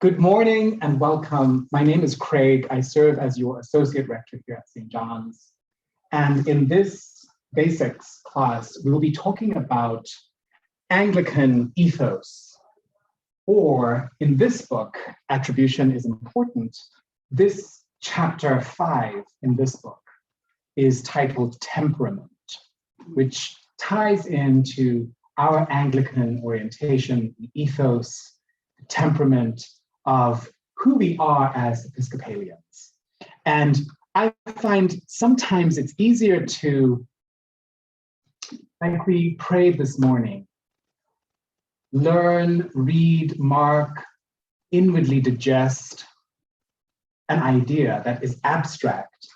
Good morning and welcome. My name is Craig. I serve as your associate rector here at St. John's. And in this basics class, we will be talking about Anglican ethos, or in this book, Attribution is Important. This chapter 5 in this book is titled Temperament, which ties into our Anglican orientation, the ethos, the temperament of who we are as Episcopalians. And I find sometimes it's easier to, like we prayed this morning, learn, read, mark, inwardly digest an idea that is abstract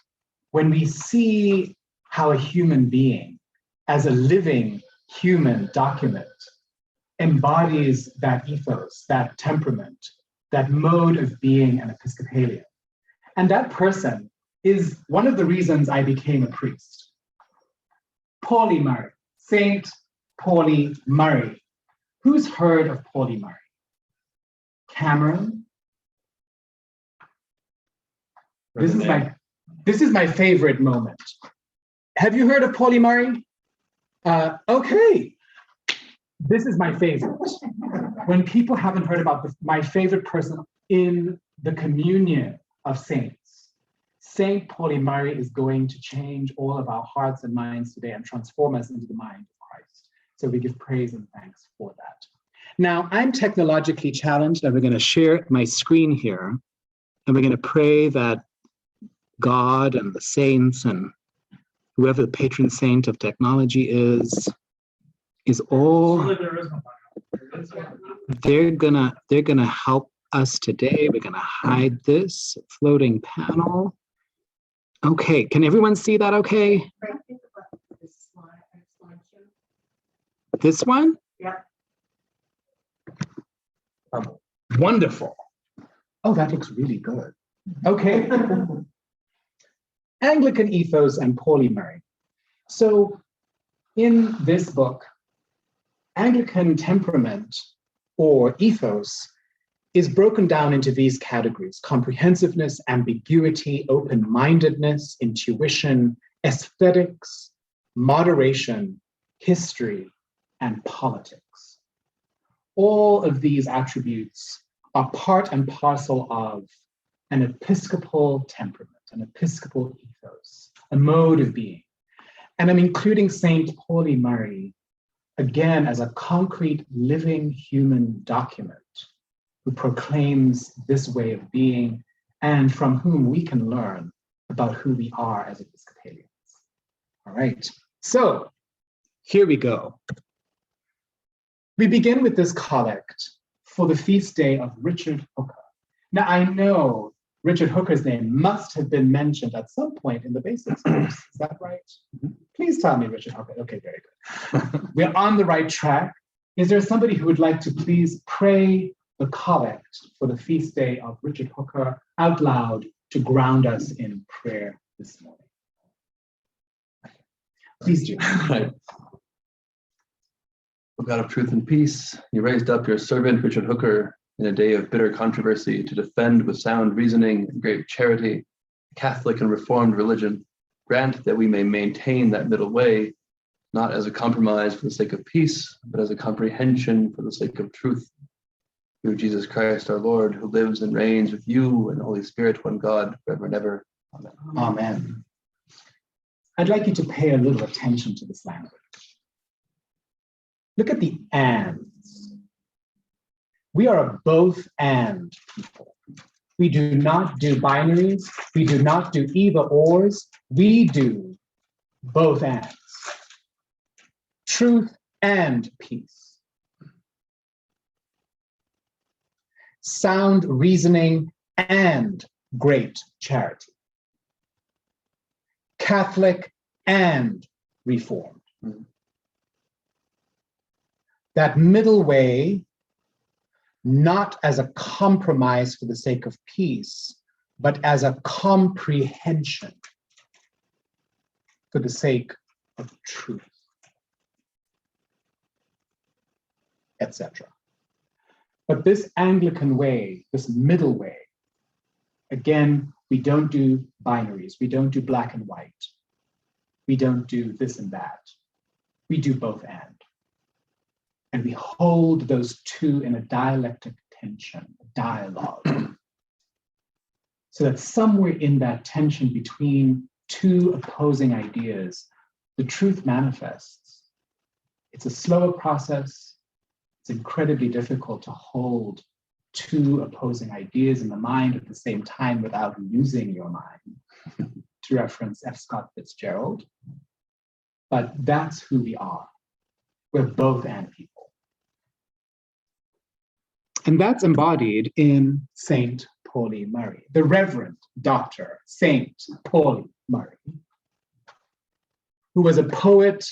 when we see how a human being, as a living human document, embodies that ethos, that temperament, that mode of being an Episcopalian. And that person is one of the reasons I became a priest. Pauli Murray, Saint Pauli Murray. Who's heard of Pauli Murray? Cameron? This is my favorite moment. Have you heard of Pauli Murray? Okay. This is my favorite. When people haven't heard about this, my favorite person in the communion of saints, Saint Pauli Murray is going to change all of our hearts and minds today and transform us into the mind of Christ. So we give praise and thanks for that. Now, I'm technologically challenged, and we're going to share my screen here, and we're going to pray that God and the saints and whoever the patron saint of technology is all, they're gonna help us today. We're gonna hide this floating panel. Okay, can everyone see that okay? This one? Yeah. Wonderful. Oh, that looks really good. Okay. Anglican ethos and Pauli Murray. So in this book, Anglican temperament or ethos is broken down into these categories: comprehensiveness, ambiguity, open-mindedness, intuition, aesthetics, moderation, history, and politics. All of these attributes are part and parcel of an episcopal temperament, an episcopal ethos, a mode of being. And I'm including Saint Pauli Murray again as a concrete living human document who proclaims this way of being and from whom we can learn about who we are as Episcopalians. All right, so here we go. We begin with this collect for the feast day of Richard Hooker. Now I know Richard Hooker's name must have been mentioned at some point in the basics course. Is that right? Mm-hmm. Please tell me, Richard Hooker. Okay, very good. We're on the right track. Is there somebody who would like to please pray the collect for the feast day of Richard Hooker out loud to ground us in prayer this morning? Please do. Right. O God of truth and peace, you raised up your servant Richard Hooker in a day of bitter controversy to defend with sound reasoning and great charity Catholic and Reformed religion. Grant that we may maintain that middle way, not as a compromise for the sake of peace, but as a comprehension for the sake of truth. Through Jesus Christ our Lord, who lives and reigns with you and the Holy Spirit, one God, forever and ever. Amen. Amen. I'd like you to pay a little attention to this language. Look at the ands. We are a both and people. We do not do binaries. We do not do either ors. We do both ands. Truth and peace. Sound reasoning and great charity. Catholic and Reformed. That middle way, not as a compromise for the sake of peace, but as a comprehension for the sake of truth, etc. But this Anglican way, this middle way, again, we don't do binaries. We don't do black and white. We don't do this and that. We do both and. And we hold those two in a dialectic tension, a dialogue. So that somewhere in that tension between two opposing ideas, the truth manifests. It's a slower process. It's incredibly difficult to hold two opposing ideas in the mind at the same time without losing your mind, to reference F. Scott Fitzgerald. But that's who we are. We're both and people. And that's embodied in Saint Pauli Murray, the Reverend Dr. Saint Pauli Murray, who was a poet,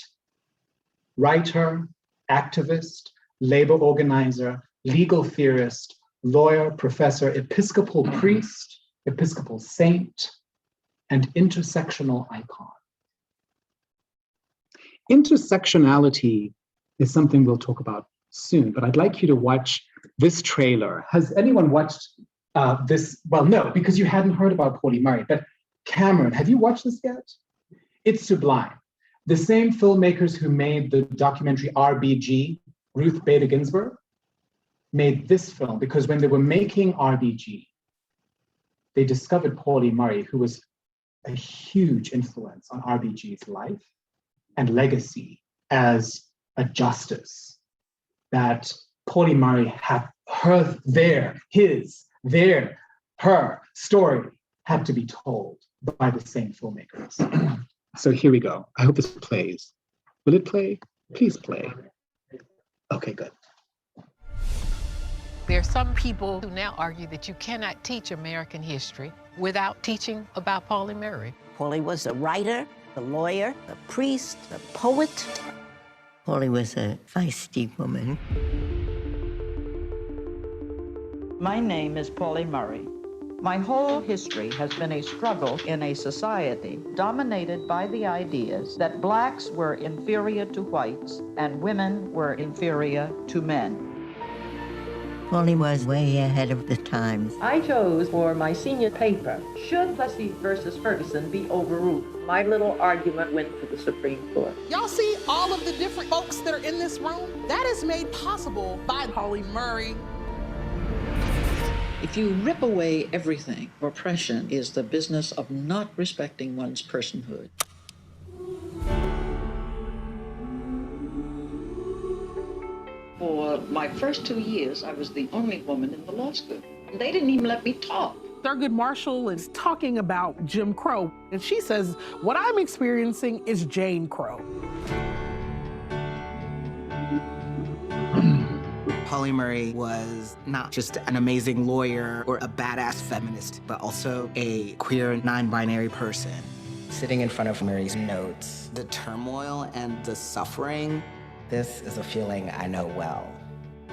writer, activist, labor organizer, legal theorist, lawyer, professor, episcopal priest, episcopal saint, and intersectional icon. Intersectionality is something we'll talk about soon, but I'd like you to watch this trailer. Has anyone watched this? Well, no, because you hadn't heard about Pauli Murray, but Cameron, have you watched this yet? It's sublime. The same filmmakers who made the documentary RBG, Ruth Bader Ginsburg, made this film because when they were making RBG, they discovered Pauli Murray, who was a huge influence on RBG's life and legacy as a justice. That Pauli Murray had her, her story had to be told by the same filmmakers. So here we go. I hope this plays. Will it play? Please play. Okay, good. There are some people who now argue that you cannot teach American history without teaching about Pauli Murray. Pauli was a writer, a lawyer, a priest, a poet. Pauli was a feisty woman. My name is Pauli Murray. My whole history has been a struggle in a society dominated by the ideas that blacks were inferior to whites and women were inferior to men. Pauli was way ahead of the times. I chose for my senior paper, should Plessy versus Ferguson be overruled? My little argument went to the Supreme Court. Y'all see all of the different folks that are in this room? That is made possible by Pauli Murray. If you rip away everything, oppression is the business of not respecting one's personhood. For my first 2 years, I was the only woman in the law school. They didn't even let me talk. Thurgood Marshall is talking about Jim Crow, and she says, what I'm experiencing is Jane Crow. Pauli Murray was not just an amazing lawyer or a badass feminist, but also a queer, non-binary person. Sitting in front of Murray's notes, The turmoil and the suffering. this is a feeling I know well.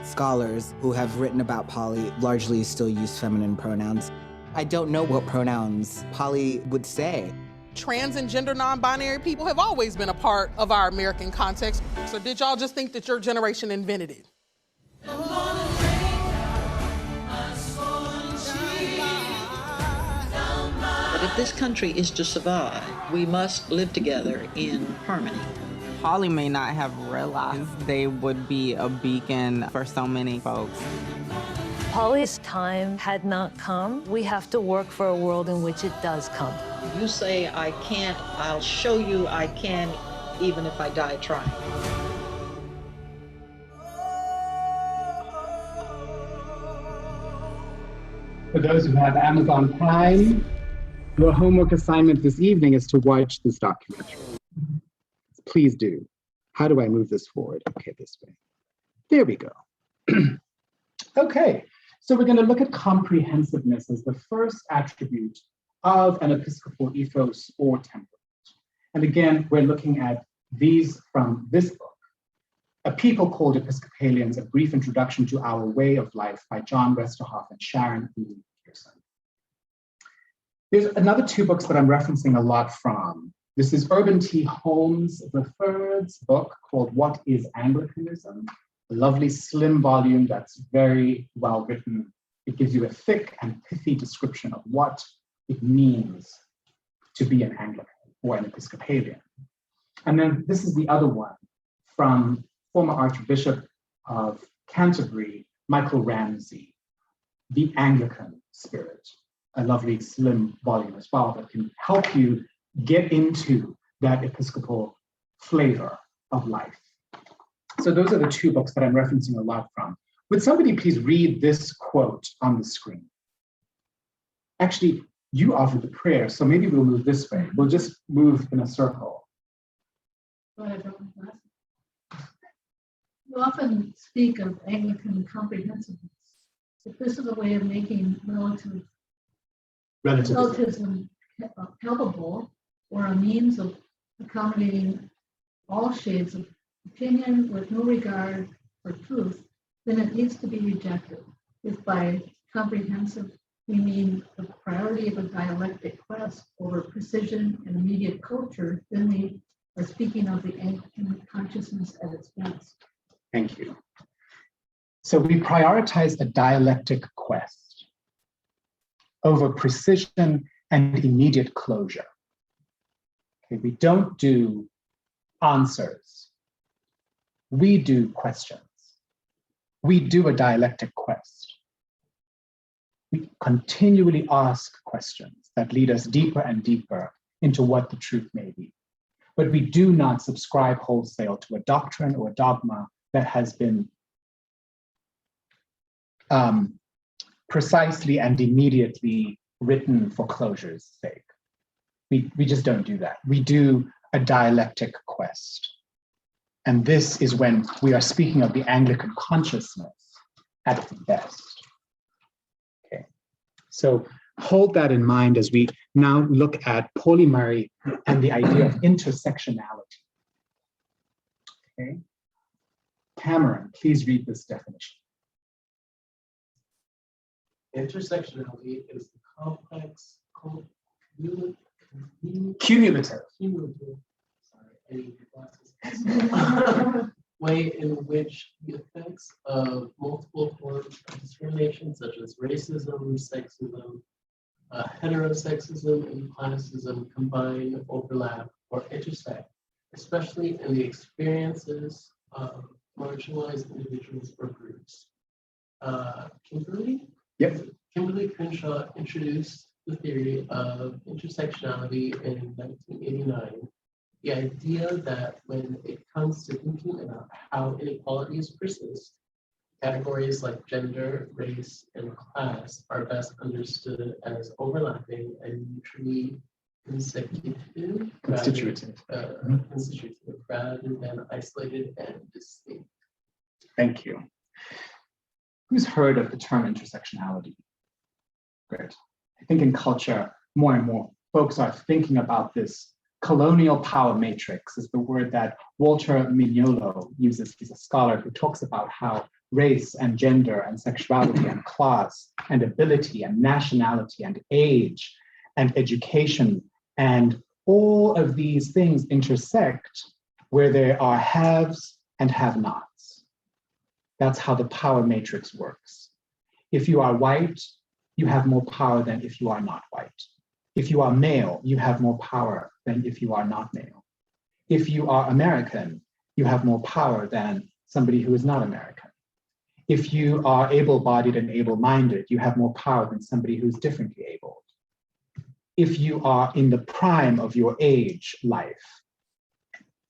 Scholars who have written about Pauli largely still use feminine pronouns. I don't know what pronouns Pauli would say. Trans and gender non-binary people have always been a part of our American context. So did y'all just think that your generation invented it? But if this country is to survive, we must live together in harmony. Pauli may not have realized they would be a beacon for so many folks. Pauli's time had not come. We have to work for a world in which it does come. You say I can't, I'll show you I can, even if I die trying. For those who have Amazon Prime, your homework assignment this evening is to watch this documentary. Please do. How do I move this forward? Okay, this way. There we go. Okay, so we're going to look at comprehensiveness as the first attribute of an episcopal ethos or temperament. And again, we're looking at these from this book, A People Called Episcopalians, A Brief Introduction to Our Way of Life by John Westerhoff and Sharon E. Pearson. There's another two books that I'm referencing a lot from. This is Urban T. Holmes III's book called What is Anglicanism? a lovely slim volume that's very well written. It gives you a thick and pithy description of what it means to be an Anglican or an Episcopalian. And then this is the other one from former Archbishop of Canterbury, Michael Ramsey, The Anglican Spirit, a lovely slim volume as well that can help you get into that Episcopal flavor of life. So those are the two books that I'm referencing a lot from. Would somebody please read this quote on the screen? Actually, you offered the prayer, so maybe we'll move this way. We'll just move in a circle. You often speak of Anglican comprehensiveness. If this is a way of making relativism palpable, or a means of accommodating all shades of opinion with no regard for truth, then it needs to be rejected. If by comprehensive we mean the priority of a dialectic quest over precision and immediate culture, then we are speaking of the Anglican consciousness at its best. Thank you. So we prioritize a dialectic quest over precision and immediate closure. Okay, we don't do answers. We do questions. We do a dialectic quest. We continually ask questions that lead us deeper and deeper into what the truth may be. But we do not subscribe wholesale to a doctrine or a dogma that has been precisely and immediately written for closure's sake. We just don't do that. We do a dialectic quest. And this is when we are speaking of the Anglican consciousness at its best. Okay, so hold that in mind as we now look at Pauli Murray and the idea of intersectionality. Okay, Cameron, please read this definition. Intersectionality is the complex, cumulative. Sorry, I need your glasses. Way in which the effects of multiple forms of discrimination, such as racism, sexism, heterosexism, and classism, combine, overlap, or intersect, especially in the experiences of marginalized individuals or groups. Kimberly Crenshaw introduced the theory of intersectionality in 1989. The idea that when it comes to thinking about how inequalities persist, categories like gender, race, and class are best understood as overlapping and mutually constitutive rather than isolated and distinct. Thank you. Who's heard of the term intersectionality? Great. I think in culture, more and more folks are thinking about this colonial power matrix, is the word that Walter Mignolo uses. He's a scholar who talks about how race and gender and sexuality and class and ability and nationality and age and education and all of these things intersect where there are haves and have-nots. That's how the power matrix works. If you are white, you have more power than if you are not white. If you are male, you have more power than if you are not male. If you are American, you have more power than somebody who is not American. If you are able-bodied and able-minded, you have more power than somebody who is differently abled. If you are in the prime of your age life,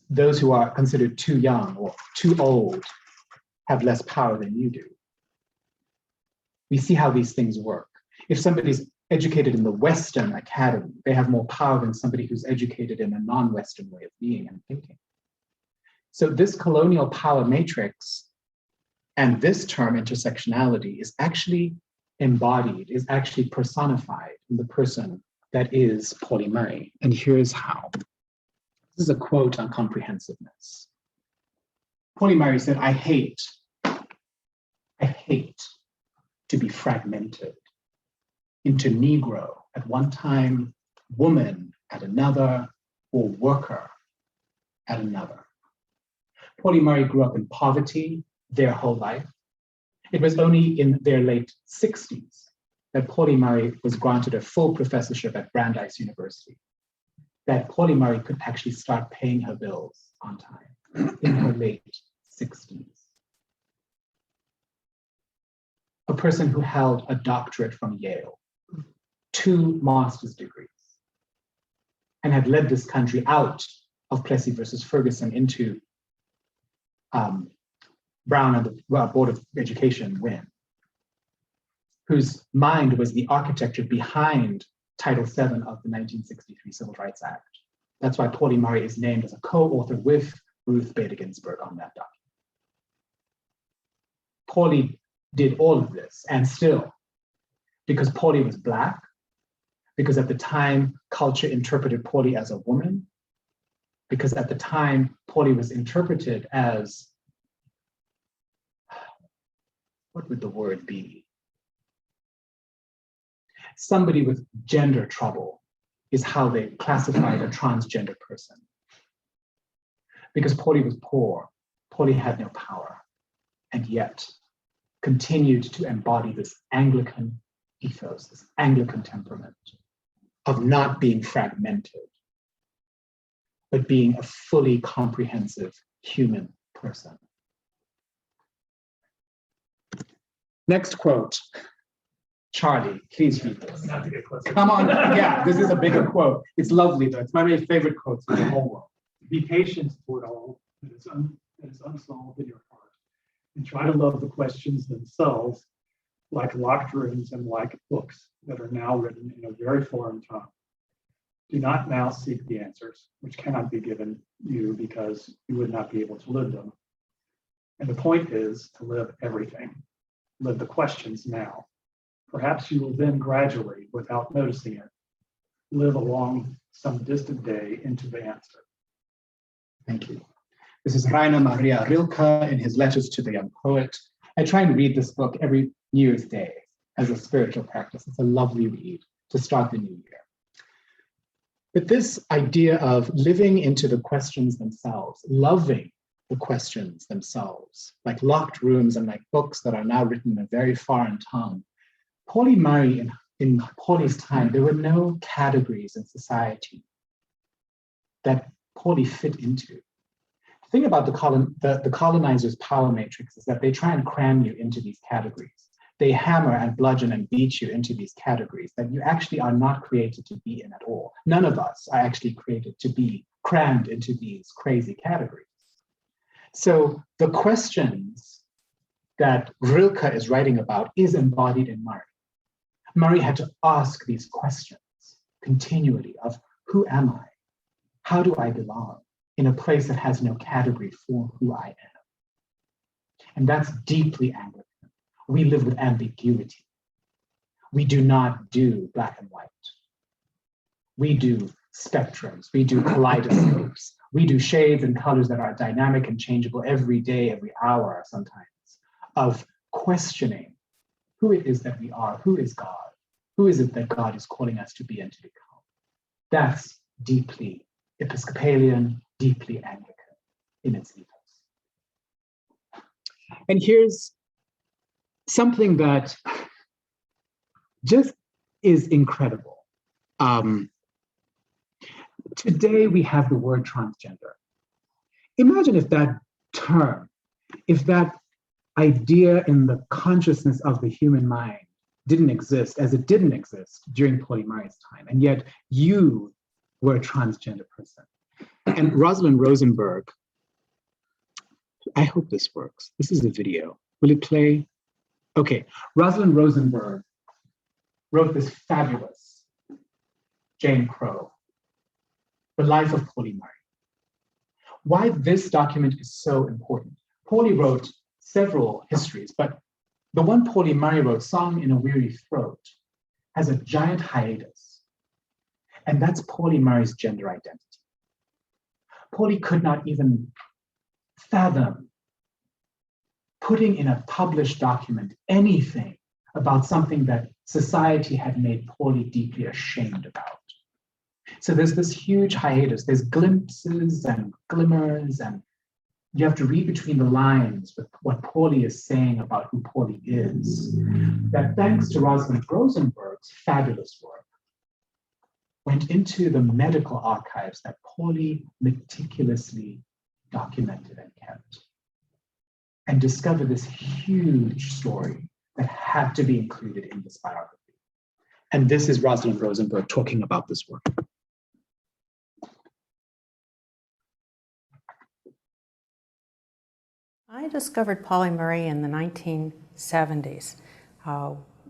those who are considered too young or too old have less power than you do. We see how these things work. If somebody's educated in the Western academy, they have more power than somebody who's educated in a non-Western way of being and thinking. So this colonial power matrix and this term intersectionality is actually embodied, is actually personified in the person that is Pauli Murray. And here's how. This is a quote on comprehensiveness. Pauli Murray said, I hate to be fragmented into Negro at one time, woman at another, or worker at another. Pauli Murray grew up in poverty their whole life. It was only in their late 60s that Pauli Murray was granted a full professorship at Brandeis University, that Pauli Murray could actually start paying her bills on time in her late 60s. A person who held a doctorate from Yale, 2 master's degrees, and had led this country out of Plessy versus Ferguson into Brown and the Board of Education win, whose mind was the architecture behind Title VII of the 1963 Civil Rights Act. That's why Pauli Murray is named as a co-author with Ruth Bader Ginsburg on that document. Pauli did all of this, and still, because Pauli was Black, because at the time culture interpreted Pauli as a woman, because at the time Pauli was interpreted as, what would the word be? Somebody with gender trouble is how they classified a transgender person. Because Pauli was poor, Pauli had no power, and yet continued to embody this Anglican ethos, this Anglican temperament of not being fragmented, but being a fully comprehensive human person. Next quote. Charlie, please read this. Not to get closer. Come on, yeah, this is a bigger quote. It's lovely though. It's one of my favorite quotes in the whole world. Be patient toward all that is unsolved in your heart, and try to love the questions themselves like locked rooms and like books that are now written in a very foreign tongue. Do not now seek the answers, which cannot be given you because you would not be able to live them. And the point is to live everything. Live the questions now. Perhaps you will then gradually, without noticing it, live along some distant day into the answer. Thank you. This is Rainer Maria Rilke in his Letters to the Young Poet. I try and read this book every New Year's Day as a spiritual practice. It's a lovely read to start the new year. But this idea of living into the questions themselves, loving the questions themselves, like locked rooms and like books that are now written in a very foreign tongue. Pauli Murray, in Pauli's time, there were no categories in society that Pauli fit into. The thing about the colonizers' power matrix is that they try and cram you into these categories. They hammer and bludgeon and beat you into these categories that you actually are not created to be in at all. None of us are actually created to be crammed into these crazy categories. So the questions that Rilke is writing about is embodied in Murray. Murray had to ask these questions continually of who am I? How do I belong in a place that has no category for who I am? And that's deeply Anglican. We live with ambiguity. We do not do black and white. We do spectrums, we do kaleidoscopes, we do shades and colors that are dynamic and changeable every day, every hour sometimes, of questioning who it is that we are, who is God, who is it that God is calling us to be and to become. That's deeply Episcopalian, deeply Anglican in its ethos. And here's something that just is incredible. Today we have the word transgender. Imagine if that term, if that idea in the consciousness of the human mind didn't exist, as it didn't exist during Pauli Murray's time, and yet you were a transgender person. And Rosalind Rosenberg, I hope this works. This is a video. Will it play? Okay, Rosalind Rosenberg wrote this fabulous Jane Crow, The Life of Pauli Murray. Why this document is so important. Pauli wrote several histories, but the one Pauli Murray wrote, Song in a Weary Throat, has a giant hiatus. And that's Pauli Murray's gender identity. Pauli could not even fathom putting in a published document anything about something that society had made Pauli deeply ashamed about. So there's this huge hiatus. There's glimpses and glimmers and you have to read between the lines with what Pauli is saying about who Pauli is, that thanks to Rosalind Rosenberg's fabulous work, went into the medical archives that Pauli meticulously documented and kept, and discovered this huge story that had to be included in this biography. And this is Rosalind Rosenberg talking about this work. I discovered Pauli Murray in the 1970s,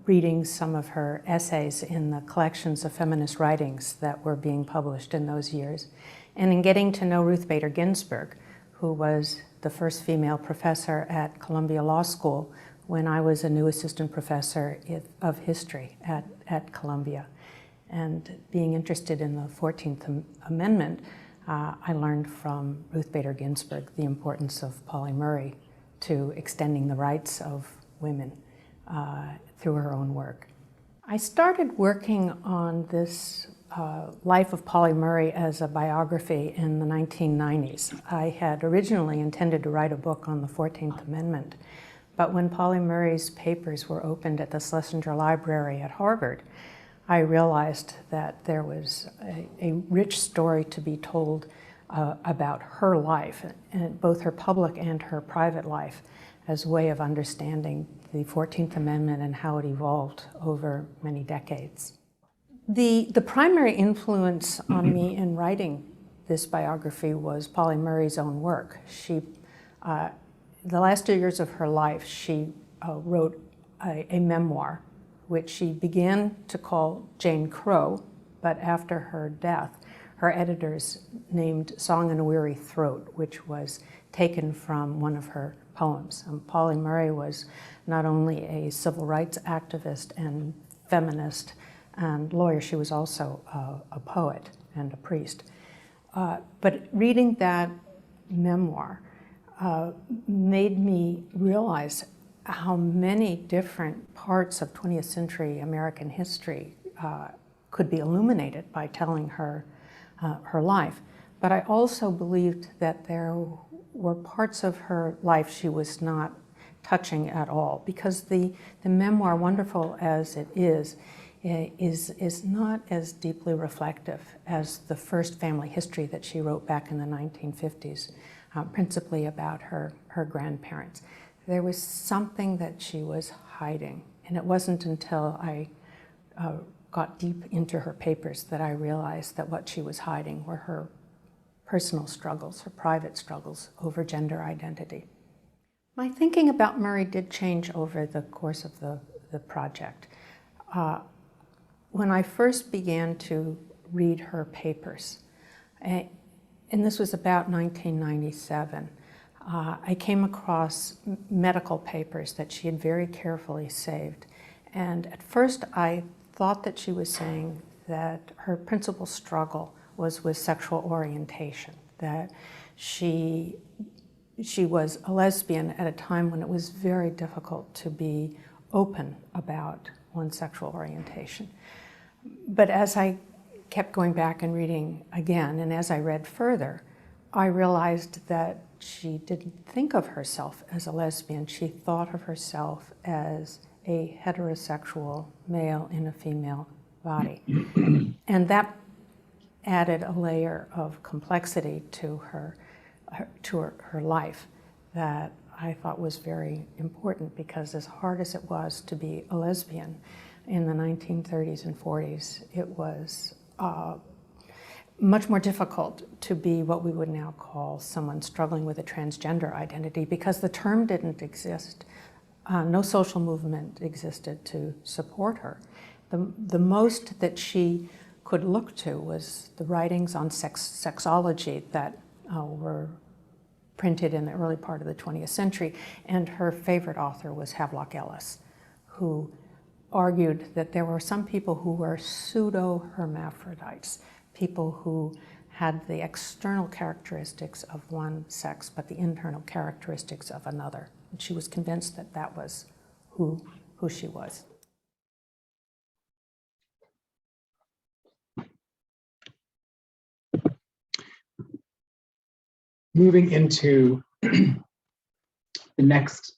reading some of her essays in the collections of feminist writings that were being published in those years, and in getting to know Ruth Bader Ginsburg, who was the first female professor at Columbia Law School when I was a new assistant professor of history at Columbia. And being interested in the 14th Amendment, I learned from Ruth Bader Ginsburg the importance of Pauli Murray to extending the rights of women through her own work. I started working on this life of Pauli Murray as a biography in the 1990s. I had originally intended to write a book on the 14th Amendment, but when Pauli Murray's papers were opened at the Schlesinger Library at Harvard, I realized that there was a rich story to be told about her life, and both her public and her private life, as a way of understanding the 14th Amendment and how it evolved over many decades. The primary influence on me in writing this biography was Pauli Murray's own work. The last 2 years of her life, she wrote a memoir, which she began to call Jane Crow, but after her death, her editors named Song in a Weary Throat, which was taken from one of her poems. Pauli Murray was not only a civil rights activist and feminist and lawyer, she was also a poet and a priest. But reading that memoir made me realize how many different parts of 20th century American history could be illuminated by telling her life. But I also believed that there were parts of her life she was not touching at all, because the memoir, wonderful as it is not as deeply reflective as the first family history that she wrote back in the 1950s, principally about her grandparents. There was something that she was hiding, and it wasn't until I got deep into her papers that I realized that what she was hiding were her personal struggles, her private struggles over gender identity. My thinking about Murray did change over the course of the project. When I first began to read her papers, and this was about 1997, I came across medical papers that she had very carefully saved. And at first I thought that she was saying that her principal struggle was with sexual orientation, that she was a lesbian at a time when it was very difficult to be open about one's sexual orientation. But as I kept going back and reading again, and as I read further, I realized that she didn't think of herself as a lesbian. She thought of herself as a heterosexual male in a female body. And that added a layer of complexity to her life that I thought was very important, because as hard as it was to be a lesbian in the 1930s and 40s, it was much more difficult to be what we would now call someone struggling with a transgender identity, because the term didn't exist. No social movement existed to support her. The most that she could look to was the writings on sexology that were printed in the early part of the 20th century, and her favorite author was Havelock Ellis, who argued that there were some people who were pseudo-hermaphrodites, people who had the external characteristics of one sex but the internal characteristics of another. And she was convinced that that was who she was. Moving into the next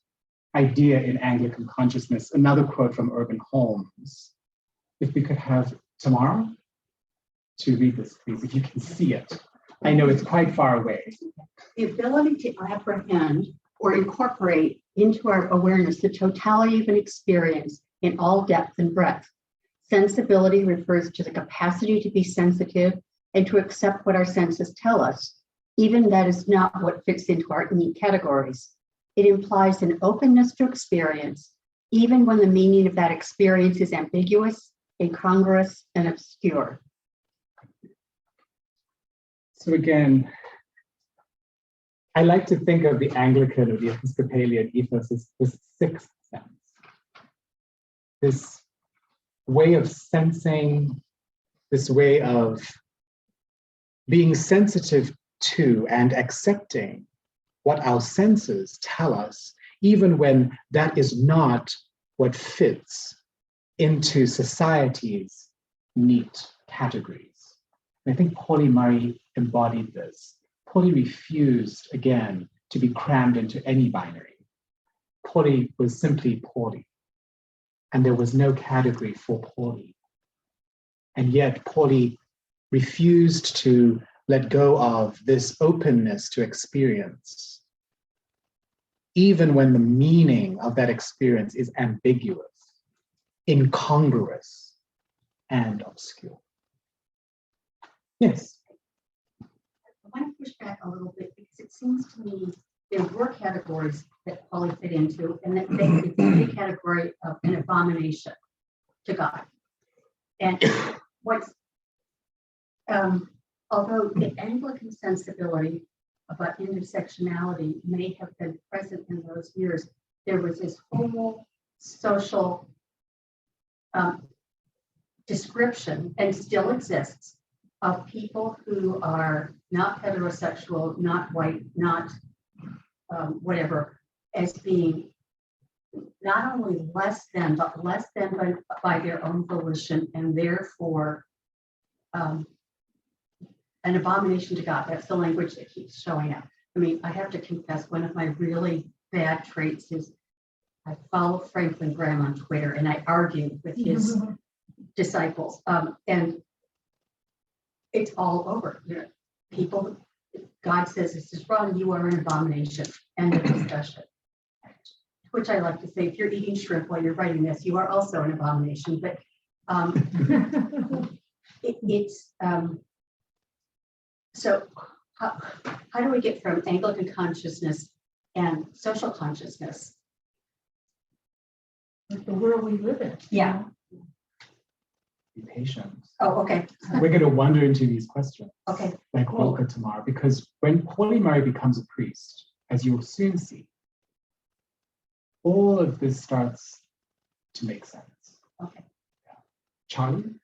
idea in Anglican consciousness, another quote from Urban Holmes. If we could have Tamara to read this, please, if you can see it. I know it's quite far away. The ability to apprehend or incorporate into our awareness the totality of an experience in all depth and breadth. Sensibility refers to the capacity to be sensitive and to accept what our senses tell us, even that is not what fits into our neat categories. It implies an openness to experience, even when the meaning of that experience is ambiguous, incongruous, and obscure. So again, I like to think of the Anglican or the Episcopalian ethos as this sixth sense. This way of sensing, this way of being sensitive to and accepting what our senses tell us, even when that is not what fits into society's neat categories. And I think Pauli Murray embodied this. Pauli refused, again, to be crammed into any binary. Pauli was simply Pauli, and there was no category for Pauli. And yet Pauli refused to let go of this openness to experience, even when the meaning of that experience is ambiguous, incongruous, and obscure. Yes. I want to push back a little bit because it seems to me there were categories that Pauli fit into, and that it's a big category of an abomination to God. And what's although the Anglican sensibility about intersectionality may have been present in those years, there was this whole social description, and still exists, of people who are not heterosexual, not white, not whatever, as being not only less than, but less than by their own volition, and therefore an abomination to God. That's the language that keeps showing up. I mean, I have to confess, one of my really bad traits is I follow Franklin Graham on Twitter, and I argue with his disciples, and it's all over. You know, people, God says this is wrong, you are an abomination, end of discussion. Which I like to say, if you're eating shrimp while you're writing this, you are also an abomination. But so how do we get from Anglican consciousness and social consciousness? Like the world we live in. Yeah. Be patient. Oh, okay. We're going to wander into these questions. Okay. Like Volker Tamar, because when Pauli Murray becomes a priest, as you'll soon see, all of this starts to make sense. Okay. Yeah. Charlie?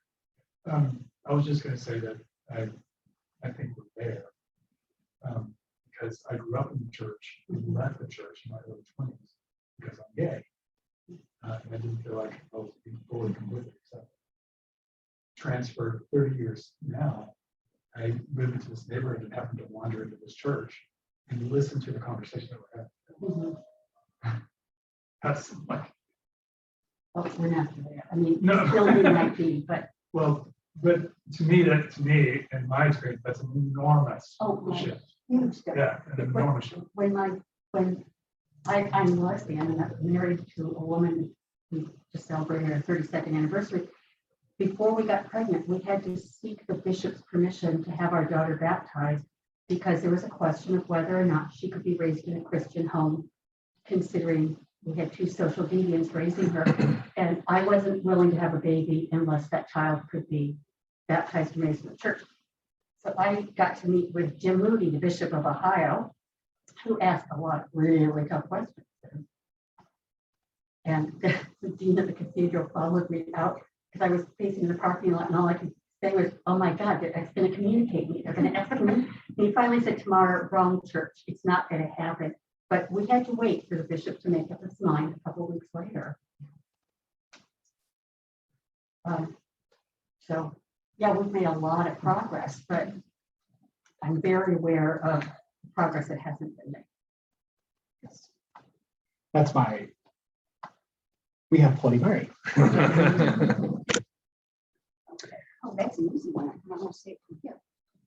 I was just going to say that I think we're there because I grew up in the church and left the church in my early 20s because I'm gay. And I didn't feel like I was being fully completely accepted. Transferred 30 years now, I moved into this neighborhood and happened to wander into this church and listen to the conversation that we're having. That's like, Oh, we're not there. I mean, no, building might be, but well, but to me, in my experience, that's an enormous shift. Huge shift. Yeah, an enormous shift. When I'm lesbian and I'm married to a woman who just celebrated her 32nd anniversary. Before we got pregnant, we had to seek the bishop's permission to have our daughter baptized because there was a question of whether or not she could be raised in a Christian home, considering we had two social deviants raising her. And I wasn't willing to have a baby unless that child could be baptized and raised in the church. So I got to meet with Jim Moody, the Bishop of Ohio, who asked a lot of really tough questions. And the dean of the cathedral followed me out because I was facing the parking lot, and all I could say was, "Oh my God, they're going to communicate me. They're going to excommunicate." And he finally said, "Tomorrow, wrong church. It's not going to happen." But we had to wait for the bishop to make up his mind a couple of weeks later. So, yeah, we've made a lot of progress, but I'm very aware of progress that hasn't been made. Yes. That's why we have Pauli Murray. Oh, that's an easy one. I'm going to say it from here.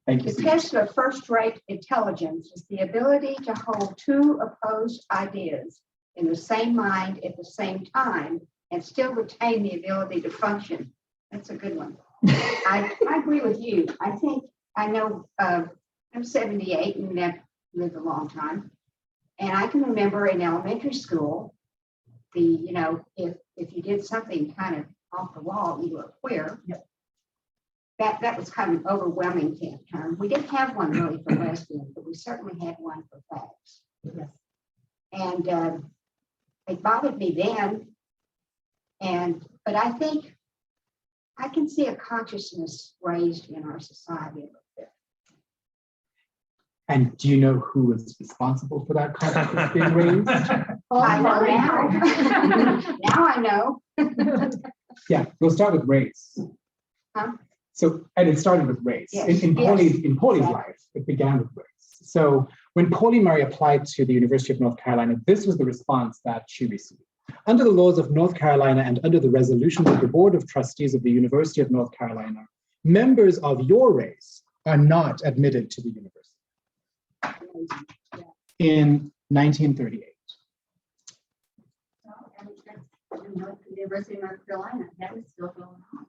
Thank you. The test of first-rate intelligence is the ability to hold two opposed ideas in the same mind at the same time and still retain the ability to function. That's a good one. I agree with you. I think I know I'm 78 and I've lived a long time. And I can remember in elementary school, if you did something kind of off the wall, you were queer. That was kind of an overwhelming term. We didn't have one really for lesbian, but we certainly had one for fags. Yes. And it bothered me then. But I think I can see a consciousness raised in our society a little bit. And do you know who was responsible for that consciousness being raised? I know now. Now I know. Yeah, we'll start with race. Huh? So, and it started with race. Yes. In Pauli's life, it began with race. So when Pauli Murray applied to the University of North Carolina, this was the response that she received. Under the laws of North Carolina and under the resolutions of the Board of Trustees of the University of North Carolina, members of your race are not admitted to the university. In 1938. University of North Carolina, that is still going on.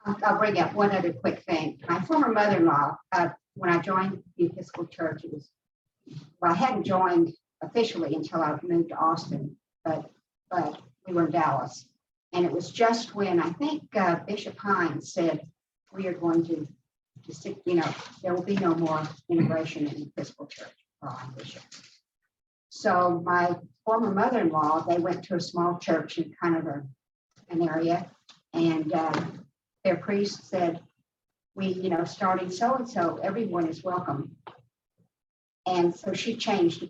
I'll bring up one other quick thing. My former mother-in-law, when I joined the Episcopal Church, I hadn't joined officially until I moved to Austin, but we were in Dallas. And it was just when I think Bishop Hines said, we are going to stick, there will be no more integration in the Episcopal Church for our bishop. So my former mother-in-law, they went to a small church in kind of an area, and their priest said, starting so-and-so, everyone is welcome. And so she changed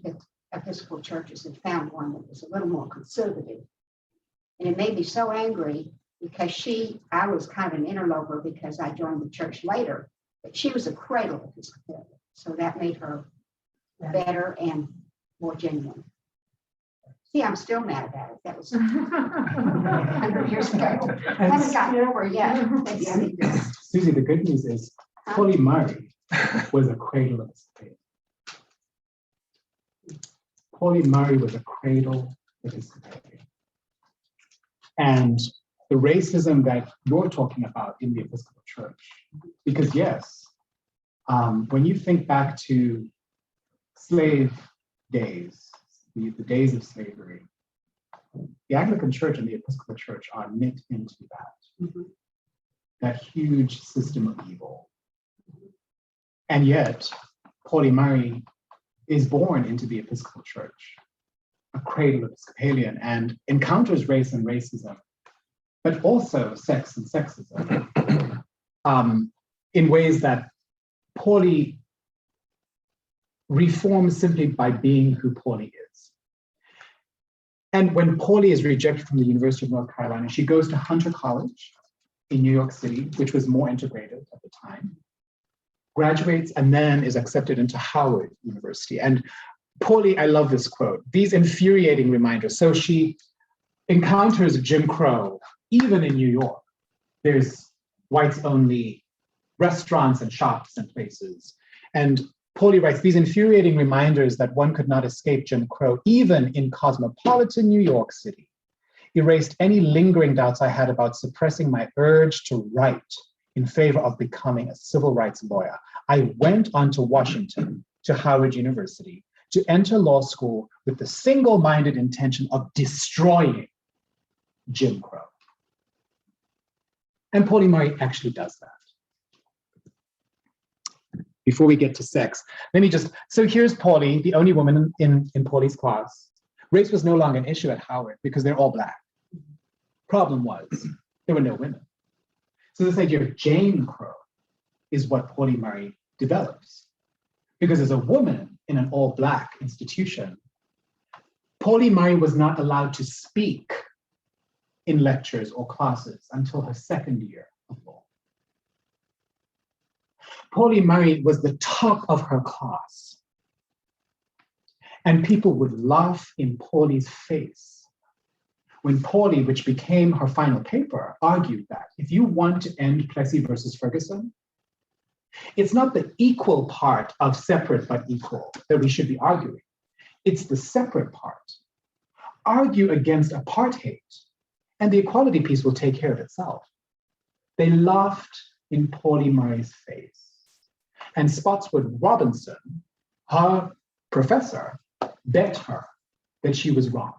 Episcopal churches and found one that was a little more conservative. And it made me so angry because I was kind of an interloper because I joined the church later, but she was a cradle Episcopalian. So that made her better and more genuine. See, I'm still mad about it. That was 100 years ago. I haven't gotten over it yet. Susie, the good news is Pauli Murray was a cradle Episcopalian. Pauli Murray was a cradle Episcopalian. And the racism that you're talking about in the Episcopal Church, because yes, when you think back to slave days, the days of slavery, the Anglican Church and the Episcopal Church are knit into that huge system of evil. And yet, Pauli Murray is born into the Episcopal Church, a cradle Episcopalian, and encounters race and racism, but also sex and sexism in ways that Pauli reforms simply by being who Pauli is. And when Pauli is rejected from the University of North Carolina, she goes to Hunter College in New York City, which was more integrated at the time, graduates, and then is accepted into Howard University. And Pauli, I love this quote, these infuriating reminders. So she encounters Jim Crow, even in New York. There's whites-only restaurants and shops and places. And Pauli writes, these infuriating reminders that one could not escape Jim Crow, even in cosmopolitan New York City, erased any lingering doubts I had about suppressing my urge to write in favor of becoming a civil rights lawyer. I went on to Washington, to Howard University, to enter law school with the single-minded intention of destroying Jim Crow. And Pauli Murray actually does that. Before we get to sex, so here's Pauli, the only woman in Pauli's class. Race was no longer an issue at Howard because they're all Black. Problem was, there were no women. So this idea of Jane Crow is what Pauli Murray develops. Because as a woman in an all Black institution, Pauli Murray was not allowed to speak in lectures or classes until her second year of law. Pauli Murray was the top of her class. And people would laugh in Paulie's face when Paulie, which became her final paper, argued that if you want to end Plessy versus Ferguson, it's not the equal part of separate but equal that we should be arguing. It's the separate part. Argue against apartheid, and the equality piece will take care of itself. They laughed in Paulie Murray's face. And Spotswood Robinson, her professor, bet her that she was wrong.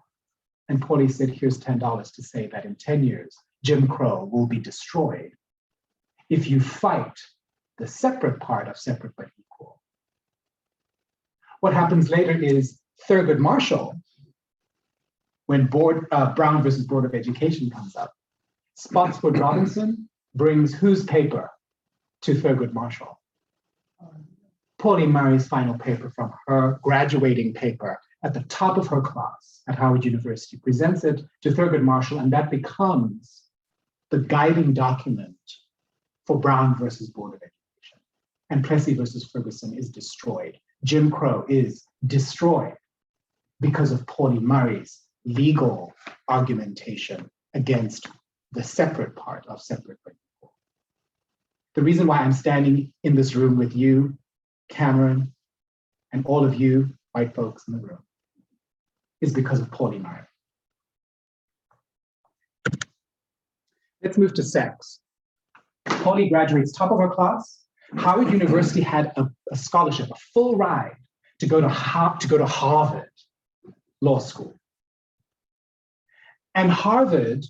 And Paulie said, here's $10 to say that in 10 years, Jim Crow will be destroyed if you fight the separate part of separate but equal. What happens later is Thurgood Marshall, when Brown versus Board of Education comes up, Spotswood Robinson brings whose paper to Thurgood Marshall? Paulie Murray's final paper from her graduating paper at the top of her class at Howard University, presents it to Thurgood Marshall, and that becomes the guiding document for Brown versus Board of Education. And Plessy versus Ferguson is destroyed. Jim Crow is destroyed because of Paulie Murray's legal argumentation against the separate part of separate but equal. The reason why I'm standing in this room with you, Cameron, and all of you white folks in the room is because of Paulie Murray. Let's move to sex. Paulie graduates top of her class. Howard University had a scholarship, a full ride to go to Harvard Law School. And Harvard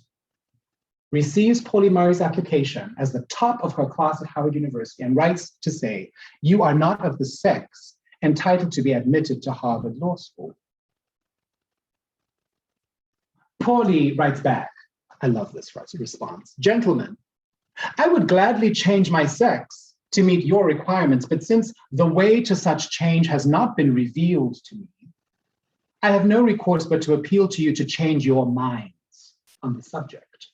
receives Paulie Murray's application as the top of her class at Howard University and writes to say, you are not of the sex entitled to be admitted to Harvard Law School. Paulie writes back, I love this response. Gentlemen, I would gladly change my sex to meet your requirements, but since the way to such change has not been revealed to me, I have no recourse but to appeal to you to change your minds on the subject.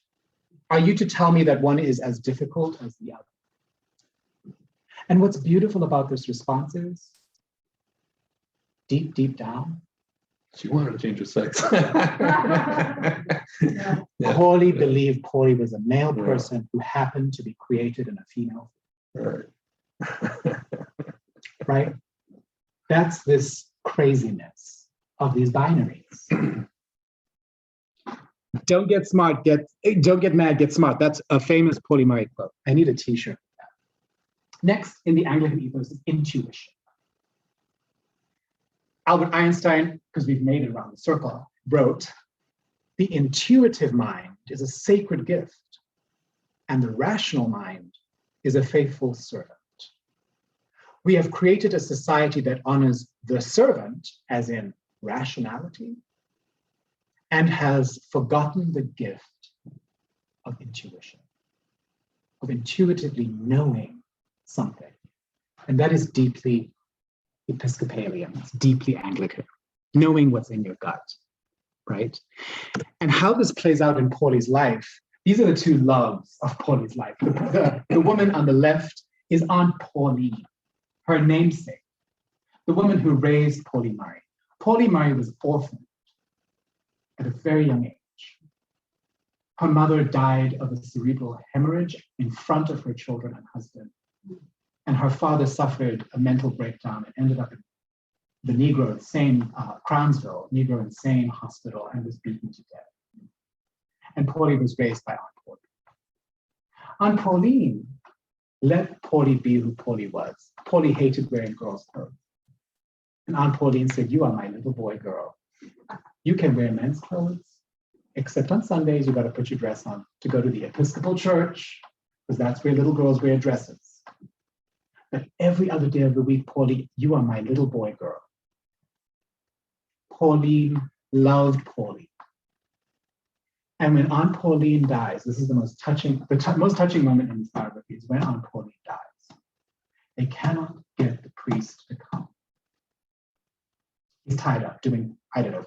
Are you to tell me that one is as difficult as the other? And what's beautiful about this response is, deep, deep down, she wanted to change her sex. Paulie believed Paulie was a male person who happened to be created in a female. Right? That's this craziness of these binaries. Don't get smart, don't get mad, get smart. That's a famous Paulie Murray quote. I need a t-shirt for that. Next in the Anglican ethos is intuition. Albert Einstein, because we've made it around the circle, wrote, the intuitive mind is a sacred gift, and the rational mind is a faithful servant. We have created a society that honors the servant, as in rationality, and has forgotten the gift of intuition, of intuitively knowing something. And that is deeply Episcopalian, it's deeply Anglican, knowing what's in your gut, right? And how this plays out in Paulie's life, these are the two loves of Paulie's life. The woman on the left is Aunt Pauline, her namesake, the woman who raised Paulie Murray. Paulie Murray was orphaned at a very young age. Her mother died of a cerebral hemorrhage in front of her children and husband. And her father suffered a mental breakdown and ended up in the Negro Insane, Crownsville, Negro Insane Hospital, and was beaten to death. And Paulie was raised by Aunt Pauline. Aunt Pauline let Paulie be who Paulie was. Paulie hated wearing girls' clothes. And Aunt Pauline said, you are my little boy girl. You can wear men's clothes, except on Sundays, you got to put your dress on to go to the Episcopal church, because that's where little girls wear dresses. But every other day of the week, Paulie, you are my little boy girl. Pauline loved Paulie. And when Aunt Pauline dies, this is the most touching moment in this biography is when Aunt Pauline dies. They cannot get the priest to come. He's tied up doing,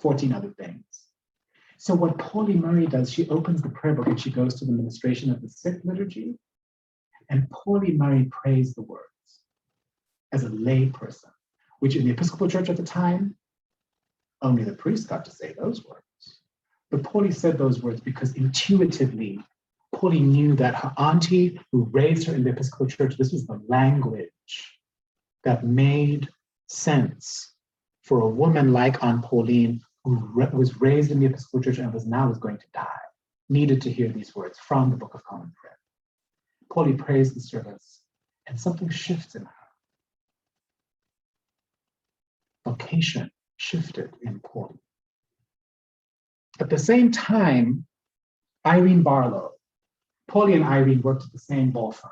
14 other things. So what Paulie Murray does, she opens the prayer book and she goes to the ministration of the sick liturgy. And Paulie Murray prays the words as a lay person, which in the Episcopal Church at the time only the priest got to say those words. But Pauli said those words because intuitively, Pauli knew that her auntie who raised her in the Episcopal Church, this was the language that made sense for a woman like Aunt Pauline, who was raised in the Episcopal Church and was going to die, needed to hear these words from the Book of Common Prayer. Pauli prays the service, and something shifts in her. Vocation shifted in Pauli. At the same time, Irene Barlow, Pauli and Irene worked at the same law firm.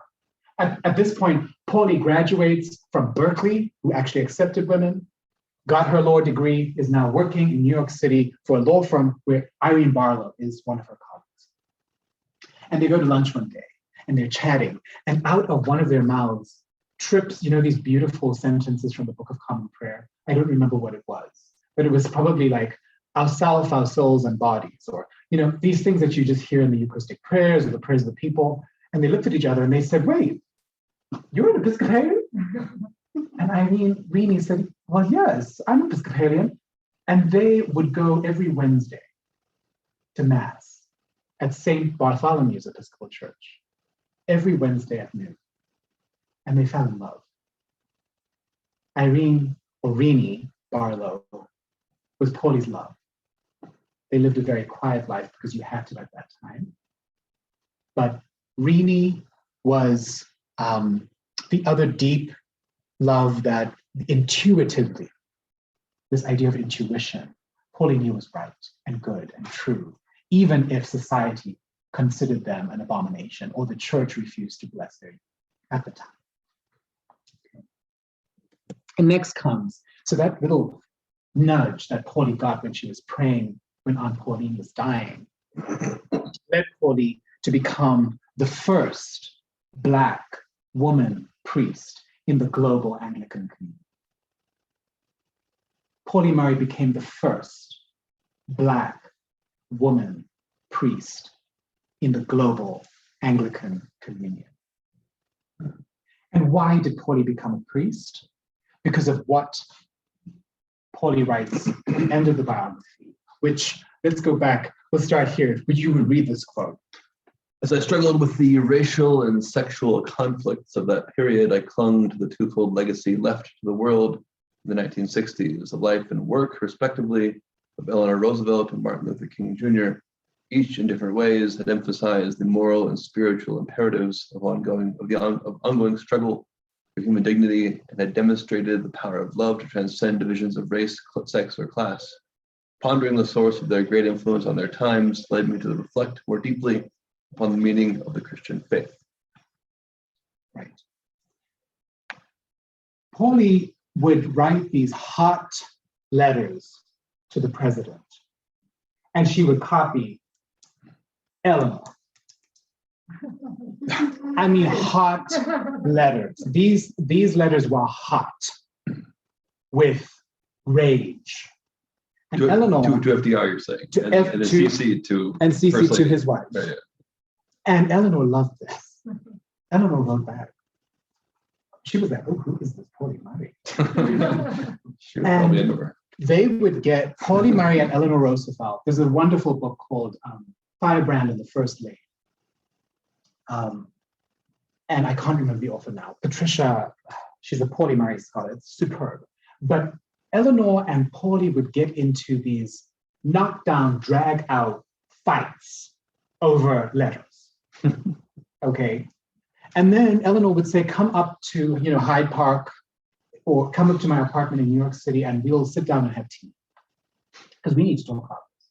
At this point, Pauli graduates from Berkeley, who actually accepted women, got her law degree, is now working in New York City for a law firm where Irene Barlow is one of her colleagues. And they go to lunch one day and they're chatting, and out of one of their mouths trips, these beautiful sentences from the Book of Common Prayer. I don't remember what it was, but it was probably like, our self, our souls and bodies, or, these things that you just hear in the Eucharistic prayers or the prayers of the people. And they looked at each other and they said, wait, you're an Episcopalian? And Irene said, well, yes, I'm Episcopalian. And they would go every Wednesday to Mass at St. Bartholomew's Episcopal Church, every Wednesday at noon. And they fell in love. Irene Barlow was Pauli's love. They lived a very quiet life because you had to at that time. But Rini was the other deep love that intuitively, this idea of intuition, Pauli knew was right and good and true, even if society considered them an abomination or the church refused to bless their at the time. Okay. And next comes, so that little nudge that Pauli got when she was praying when Aunt Pauline was dying led Pauli to become the first Black woman priest in the global Anglican community. Pauli Murray became the first Black woman priest in the global Anglican communion. And why did Pauli become a priest? Because of what Pauli writes at the end of the biography, which, let's go back, we'll start here. Would you read this quote? As I struggled with the racial and sexual conflicts of that period, I clung to the twofold legacy left to the world in the 1960s, the life and work, respectively, of Eleanor Roosevelt and Martin Luther King Jr. Each in different ways had emphasized the moral and spiritual imperatives of ongoing struggle for human dignity, and had demonstrated the power of love to transcend divisions of race, sex, or class. Pondering the source of their great influence on their times led me to reflect more deeply upon the meaning of the Christian faith. Right. Pauli would write these hot letters to the president, and she would copy Eleanor. I mean, hot letters. These letters were hot with rage. And Eleanor, to FDR, you're saying, and CC to his wife. Right, yeah. And Eleanor loved this. Eleanor wrote back. She was like, oh, who is this Pauli Murray? She was probably into her. They would get Pauli Murray and Eleanor Roosevelt. There's a wonderful book called Firebrand and the First Lady. And I can't remember the author now. Patricia, she's a Pauli Murray scholar. It's superb. But Eleanor and Pauli would get into these knockdown, drag out fights over letters. Okay. And then Eleanor would say, come up to Hyde Park, or come up to my apartment in New York City and we'll sit down and have tea. Because we need to talk about this.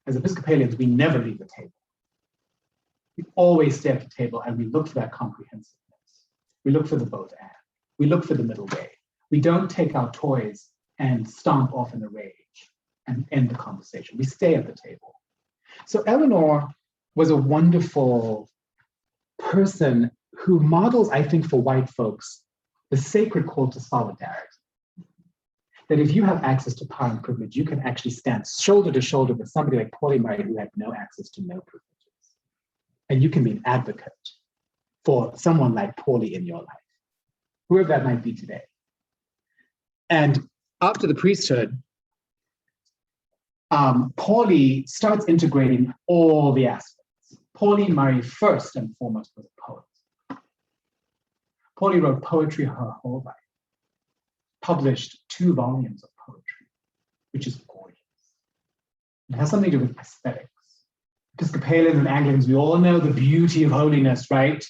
As Episcopalians, we never leave the table. We always stay at the table and we look for that comprehensiveness. We look for the both and. We look for the middle way. We don't take our toys and stomp off in a rage and end the conversation. We stay at the table. So Eleanor was a wonderful person who models, I think, for white folks, the sacred call to solidarity. That if you have access to power and privilege, you can actually stand shoulder to shoulder with somebody like Pauli Murray who had no access to no privileges. And you can be an advocate for someone like Pauli in your life, whoever that might be today. And after the priesthood, Pauly starts integrating all the aspects. Pauline Murray, first and foremost, was a poet. Pauly wrote poetry her whole life, published 2 volumes of poetry, which is gorgeous. It has something to do with aesthetics. Episcopalians and Anglicans, we all know the beauty of holiness, right?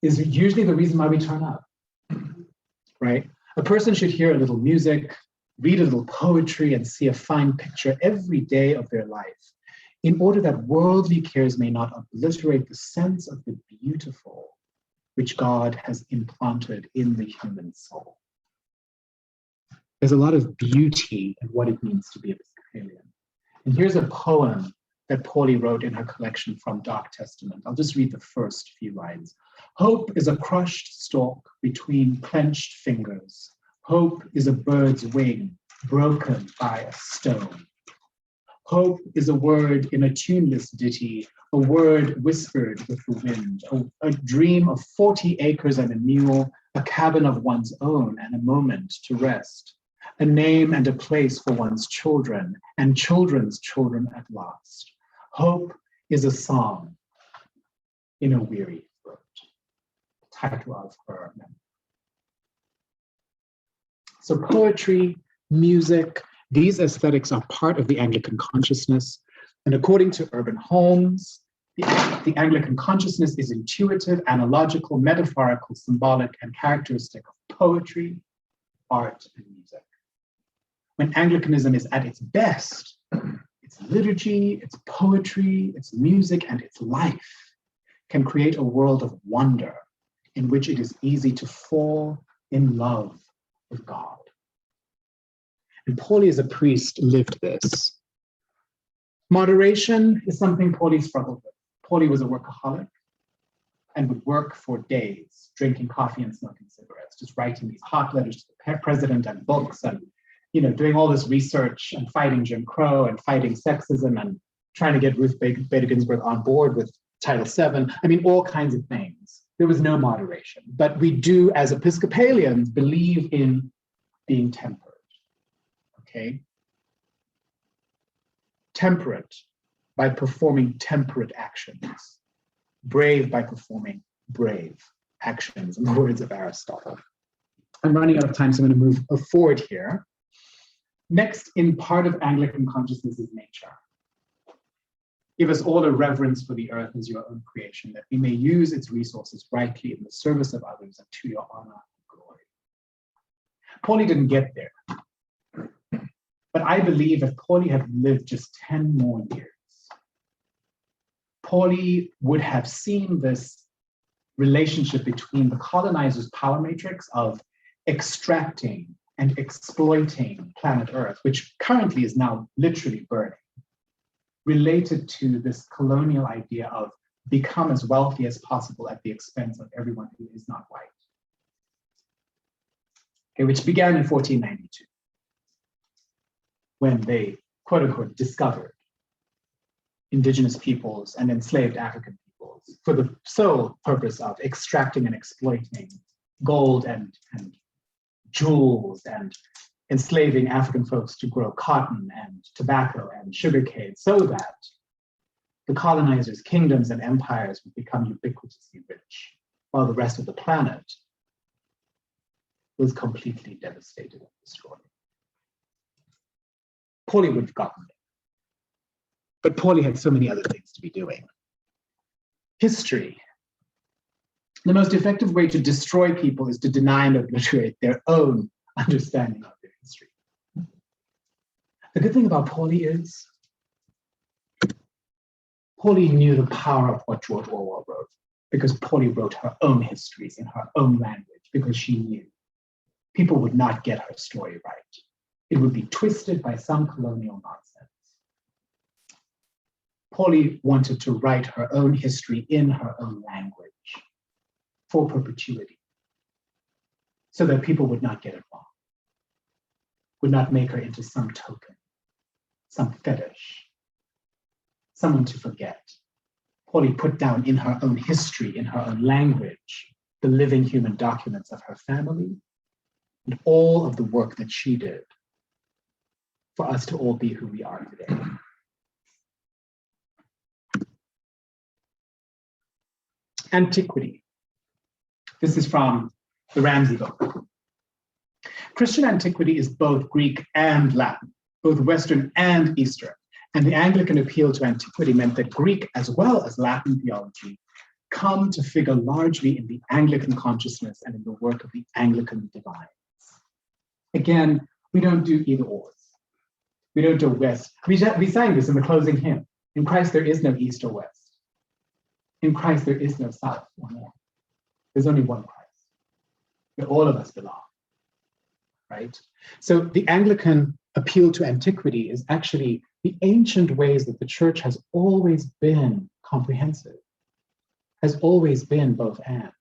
Is usually the reason why we turn up, right? A person should hear a little music, read a little poetry, and see a fine picture every day of their life in order that worldly cares may not obliterate the sense of the beautiful which God has implanted in the human soul. There's a lot of beauty in what it means to be Episcopalian. And here's a poem that Pauly wrote in her collection from Dark Testament. I'll just read the first few lines. Hope is a crushed stalk between clenched fingers. Hope is a bird's wing broken by a stone. Hope is a word in a tuneless ditty, a word whispered with the wind, a dream of 40 acres and a mule, a cabin of one's own and a moment to rest, a name and a place for one's children and children's children at last. Hope is a song in a weary throat. Title of her memoir. So poetry, music, these aesthetics are part of the Anglican consciousness. And according to Urban Holmes, the Anglican consciousness is intuitive, analogical, metaphorical, symbolic, and characteristic of poetry, art, and music. When Anglicanism is at its best, its liturgy, its poetry, its music, and its life can create a world of wonder in which it is easy to fall in love with God. And Pauly, as a priest, lived this. Moderation is something Pauly struggled with. Pauly was a workaholic and would work for days, drinking coffee and smoking cigarettes, just writing these hot letters to the president and books and doing all this research and fighting Jim Crow and fighting sexism and trying to get Ruth Bader Ginsburg on board with Title VII. I mean, all kinds of things. There was no moderation. But we do, as Episcopalians, believe in being temperate. Okay? Temperate by performing temperate actions. Brave by performing brave actions, in the words of Aristotle. I'm running out of time, so I'm going to move forward here. Next, in part of Anglican consciousness is nature. Give us all a reverence for the earth as your own creation, that we may use its resources rightly in the service of others and to your honor and glory. Pauly didn't get there. But I believe if Pauly had lived just 10 more years, Pauly would have seen this relationship between the colonizers' power matrix of extracting and exploiting planet Earth, which currently is now literally burning, related to this colonial idea of become as wealthy as possible at the expense of everyone who is not white. Okay, which began in 1492, when they, quote unquote, discovered indigenous peoples and enslaved African peoples for the sole purpose of extracting and exploiting gold and jewels and enslaving African folks to grow cotton and tobacco and sugarcane so that the colonizers' kingdoms and empires would become ubiquitously rich, while the rest of the planet was completely devastated and destroyed. Pauly would have gotten it. But Pauly had so many other things to be doing. History. The most effective way to destroy people is to deny and obliterate their own understanding of their history. The good thing about Pauly is, Pauly knew the power of what George Orwell wrote, because Pauly wrote her own histories in her own language, because she knew people would not get her story right. It would be twisted by some colonial nonsense. Pauly wanted to write her own history in her own language for perpetuity, so that people would not get it wrong, would not make her into some token, some fetish, someone to forget. Pauly put down in her own history, in her own language, the living human documents of her family and all of the work that she did for us to all be who we are today. Antiquity. This is from the Ramsey book. Christian antiquity is both Greek and Latin, both Western and Eastern. And the Anglican appeal to antiquity meant that Greek as well as Latin theology come to figure largely in the Anglican consciousness and in the work of the Anglican divines. Again, we don't do either ors. We don't do West. We sang this in the closing hymn. In Christ, there is no East or West. In Christ, there is no South or North. There's only one Christ, where all of us belong, right? So the Anglican appeal to antiquity is actually the ancient ways that the church has always been comprehensive, has always been both and.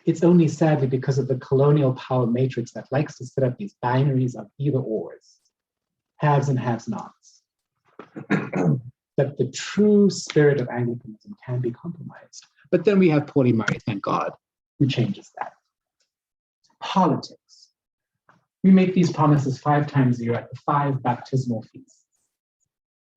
It's only sadly because of the colonial power matrix that likes to set up these binaries of either ors, haves and haves nots, that the true spirit of Anglicanism can be compromised. But then we have Pauli Murray, thank God, who changes that. Politics. We make these promises 5 times a year at the 5 baptismal feasts.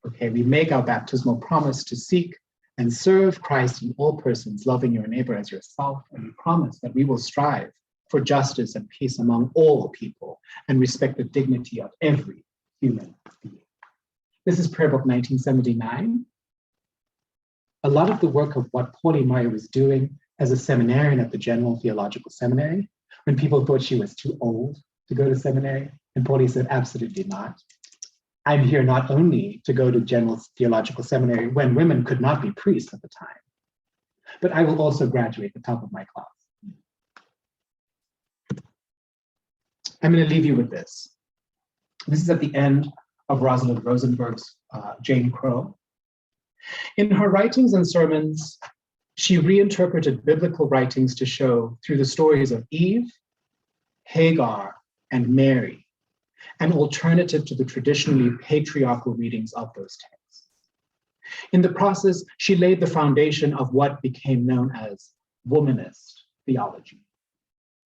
Okay, we make our baptismal promise to seek and serve Christ in all persons, loving your neighbor as yourself, and we promise that we will strive for justice and peace among all people and respect the dignity of every human being. This is Prayer Book 1979. A lot of the work of what Pauli Murray was doing as a seminarian at the General Theological Seminary, when people thought she was too old to go to seminary, and Pauli said, absolutely not. I'm here not only to go to General Theological Seminary when women could not be priests at the time, but I will also graduate the top of my class. I'm going to leave you with this. This is at the end of Rosalind Rosenberg's Jane Crow. In her writings and sermons, she reinterpreted biblical writings to show through the stories of Eve, Hagar, and Mary, an alternative to the traditionally patriarchal readings of those texts. In the process, she laid the foundation of what became known as Womanist Theology,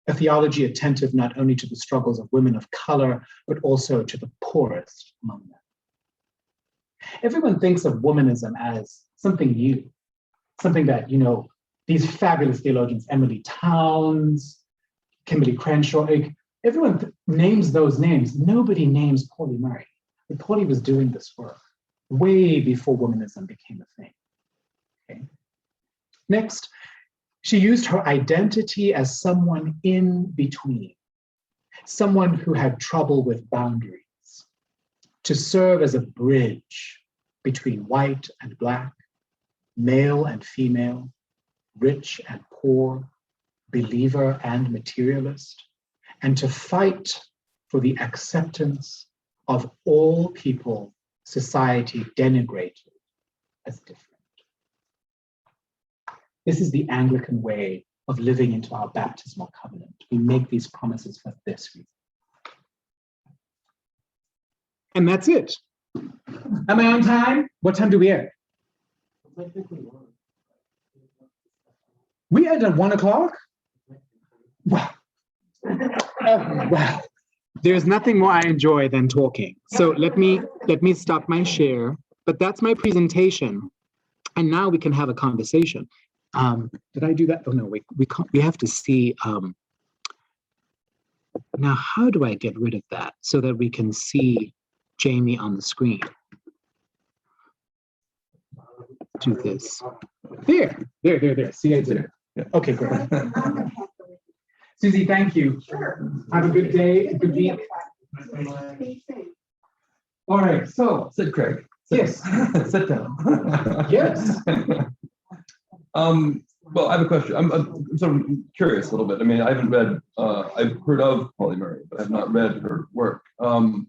a theology attentive not only to the struggles of women of color, but also to the poorest among them. Everyone thinks of womanism as something new, something that, you know, these fabulous theologians, Emily Towns, Kimberly Crenshaw, everyone names those names. Nobody names Pauli Murray. But Pauli was doing this work way before womanism became a thing. Okay. Next, she used her identity as someone in between, someone who had trouble with boundaries, to serve as a bridge between white and black, male and female, rich and poor, believer and materialist, and to fight for the acceptance of all people society denigrated as different. This is the Anglican way of living into our baptismal covenant. We make these promises for this reason. And that's it. Am I on time? What time do we end? We end at 1 o'clock? Wow. Wow. There's nothing more I enjoy than talking. So let me stop my share. But that's my presentation. And now we can have a conversation. Did I do that? Oh no, we have to see. Now, how do I get rid of that so that we can see Jamie on the screen? Do this. There. See, I did it. Yeah. Okay, great. Susie, thank you. Sure. Have a good day, a good week. All right, so. Sit, Craig. Yes. Sit down. Yes. Well, I have a question. I'm sort of curious a little bit. I mean, I haven't read, I've heard of Pauli Murray, but I've not read her work. When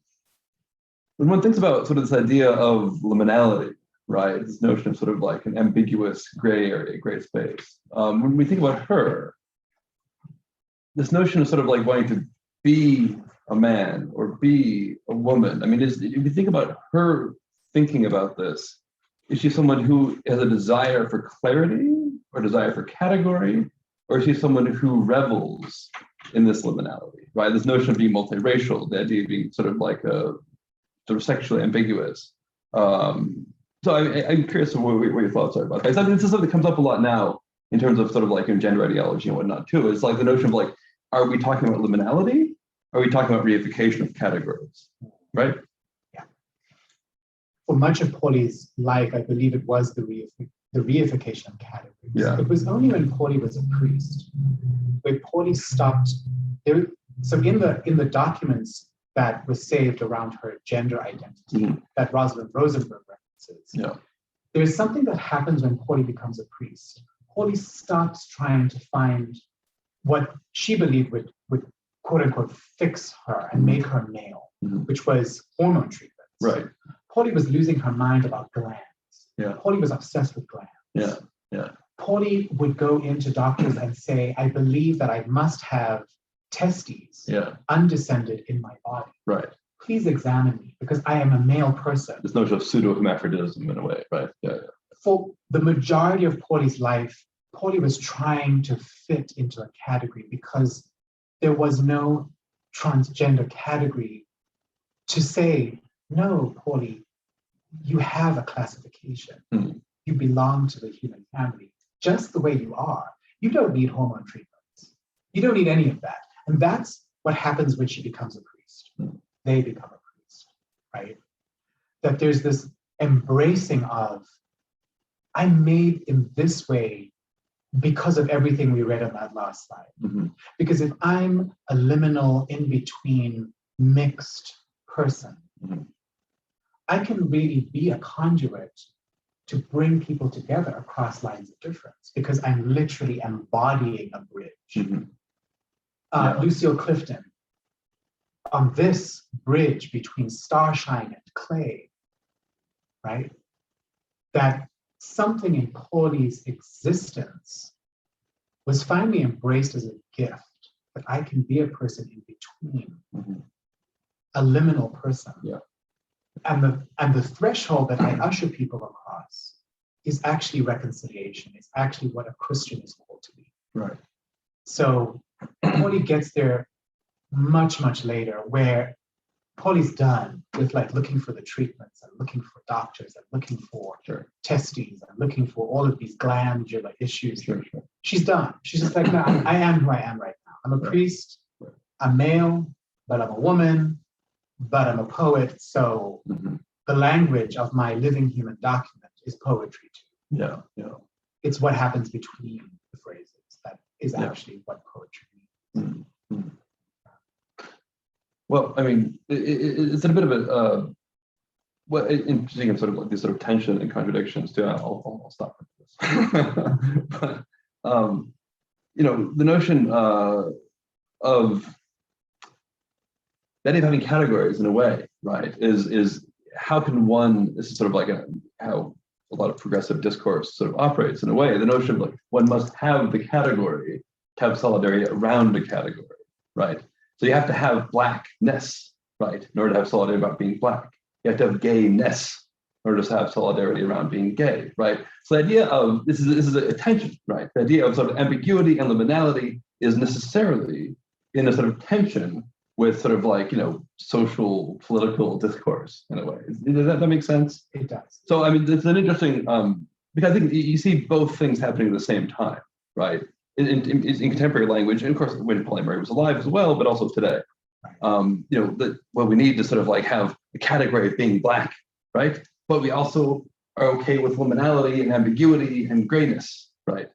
one thinks about sort of this idea of liminality, right, this notion of sort of like an ambiguous gray area, gray space, when we think about her, this notion of sort of like wanting to be a man or be a woman, I mean, if you think about her thinking about this, is she someone who has a desire for clarity or desire for category, or is she someone who revels in this liminality, right? This notion of being multiracial, the idea of being sort of like a sort of sexually ambiguous. So I'm curious what your thoughts are about that. This is something that comes up a lot now in terms of sort of like gender ideology and whatnot too. It's like the notion of like, are we talking about liminality? Are we talking about reification of categories, right? Yeah. For much of Pauli's life, I believe it was the reification of categories. Yeah. It was only when Pauli was a priest, where Pauli stopped there. So in the documents that were saved around her gender identity, that Rosalind Rosenberg references, there's something that happens when Pauli becomes a priest. Pauli stops trying to find what she believed would quote unquote fix her and make her male, which was hormone treatments. Right. Pauli was losing her mind about glands. Yeah. Pauli was obsessed with glands. Yeah. Yeah. Pauli would go into doctors and say, I believe that I must have testes undescended in my body. Right. Please examine me because I am a male person. This notion of pseudo-hermaphroditism in a way, right? Yeah. For the majority of Pauli's life, Pauli was trying to fit into a category because there was no transgender category to say, no, Pauli, you have a classification. You belong to the human family just the way you are. You don't need hormone treatments. You don't need any of that. And that's what happens when she becomes a priest. They become a priest, right? That there's this embracing of, I'm made in this way because of everything we read on that last slide. Because if I'm a liminal in between mixed person, I can really be a conduit to bring people together across lines of difference because I'm literally embodying a bridge. Lucille Clifton, on this bridge between starshine and clay, right? That something in Pauli's existence was finally embraced as a gift, that I can be a person in between, a liminal person. And the threshold that I usher people across is actually reconciliation. It's actually what a Christian is called to be. Right. So Pauli gets there much, much later, where Pauli's done with like looking for the treatments and looking for doctors and looking for testes and looking for all of these glandular issues. She's done. She's just like, no, I am who I am right now. I'm a priest, I'm male, but I'm a woman, but I'm a poet. So the language of my living human document is poetry too. It's what happens between the phrases that is actually what poetry means. Well, I mean, it's a bit of a interesting in sort of like this sort of tension and contradictions too. I'll stop with this. But you know, the notion of the idea of having categories in a way, right, is how can one, this is sort of like how a lot of progressive discourse sort of operates in a way, the notion of like one must have the category to have solidarity around a category, right? So you have to have blackness, right, in order to have solidarity about being black. You have to have gayness in order to have solidarity around being gay, right? So the idea of, this is a tension, right? The idea of sort of ambiguity and liminality is necessarily in a sort of tension with sort of like, you know, social, political discourse in a way. Does that make sense? It does. So, I mean, it's an interesting, because I think you see both things happening at the same time, right? In contemporary language, and of course, when Pauli Murray was alive as well, but also today. You know, well, we need to sort of like have the category of being black, right? But we also are okay with liminality and ambiguity and grayness, right?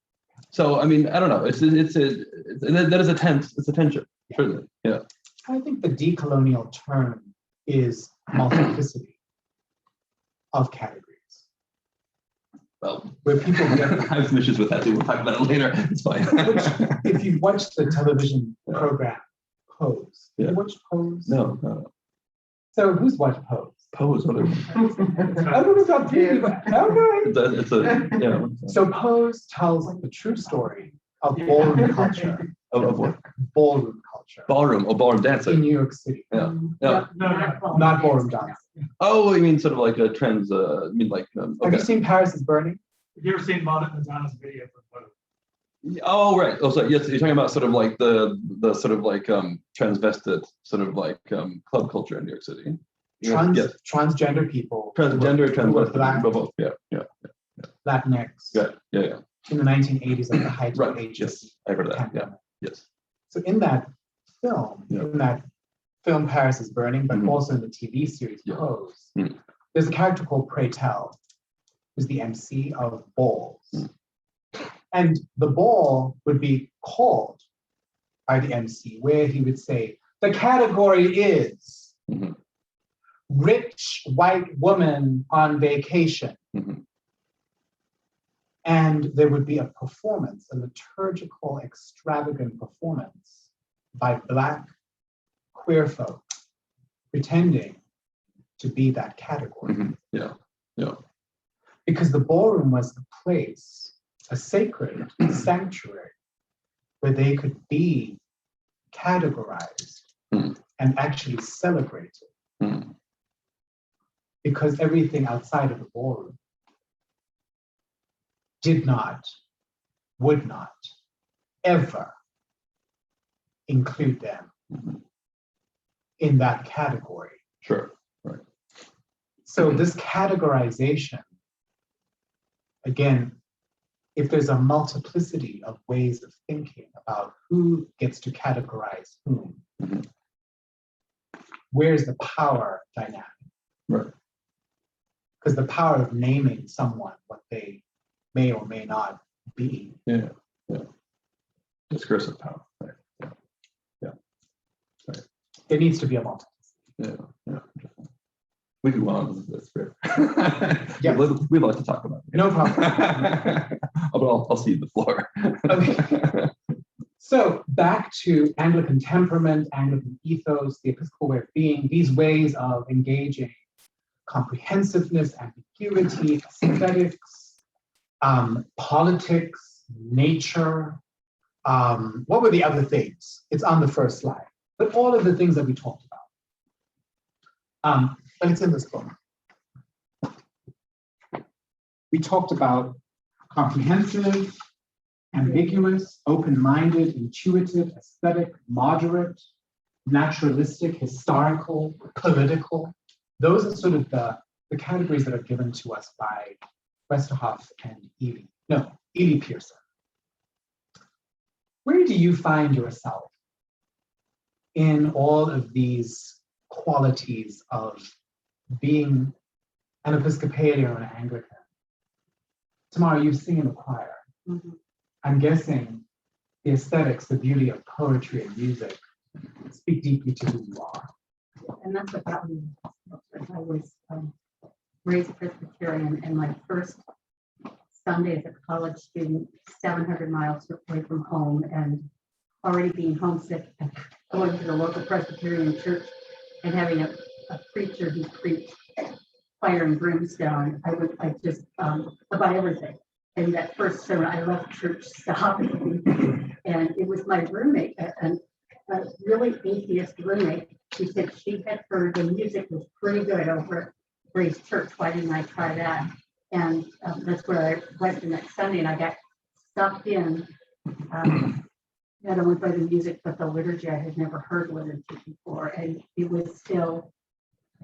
So, I mean, I don't know. It's a tension, certainly, yeah. I think the decolonial term is multiplicity of categories. Well, where people get, I have some issues with that too. We'll talk about it later. It's fine. If you watch the television program Pose, have you watched Pose? No. So who's watched Pose? Pose, other So Pose tells the true story of ballroom culture. Of what? Ballroom culture. Ballroom dancing. In New York City. No, not ballroom dancing. Oh, you mean sort of like a trends, you mean like, Have you seen Paris is Burning? Have you ever seen Madonna's video for Pose? Oh, right. Oh, so yes, you're talking about sort of like the sort of like transvestite sort of like club culture in New York City. transgender people. Transgender, who were transvestite, Black, both. Yeah. Latinx. Yeah. In the 1980s, at the height of Right. AIDS. Yes, I heard of that. Pandemic. Yeah. Yes. So in that film Paris is Burning, but also in the TV series Pose, there's a character called Pray Tell, who's the MC of Balls. And the ball would be called by the MC, where he would say, the category is rich white woman on vacation. And there would be a performance, a liturgical, extravagant performance by Black queer folk pretending to be that category. Because the ballroom was the place, a sacred sanctuary, where they could be categorized and actually celebrated. Because everything outside of the ballroom did not, would not, ever include them in that category. Sure, right. So this categorization, again, if there's a multiplicity of ways of thinking about who gets to categorize whom, where's the power dynamic? Right. Because the power of naming someone what they may or may not be. Yeah. Discursive power. Right. Yeah. Right. There needs to be a multiplicity. Yeah. We could go on with this. Yeah. We'd like to talk about it. No problem. But I'll cede the floor. Okay. So back to Anglican temperament, Anglican ethos, the Episcopal way of being, these ways of engaging comprehensiveness, ambiguity, aesthetics, politics, nature. What were the other things? It's on the first slide. But all of the things that we talked about. But it's in this book. We talked about comprehensive, ambiguous, open-minded, intuitive, aesthetic, moderate, naturalistic, historical, political. Those are sort of the categories that are given to us by Westerhoff and Ely Pearson. Where do you find yourself in all of these qualities of being an Episcopalian or an Anglican? Tamara, you sing in the choir. I'm guessing the aesthetics, the beauty of poetry and music speak deeply to who you are. And that's what got me. I was raised Presbyterian, and my first Sunday as a college student, 700 miles away from home, and already being homesick, and going to the local Presbyterian church and having a preacher who preached fire and brimstone. I just about everything. And that first sermon, I left church sobbing, and it was my roommate, a really atheist roommate. She said she had heard the music was pretty good over at Grace Church. Why didn't I try that? And that's where I went the next Sunday, and I got sucked in, not only by the music, but the liturgy. I had never heard liturgy before. And it was still,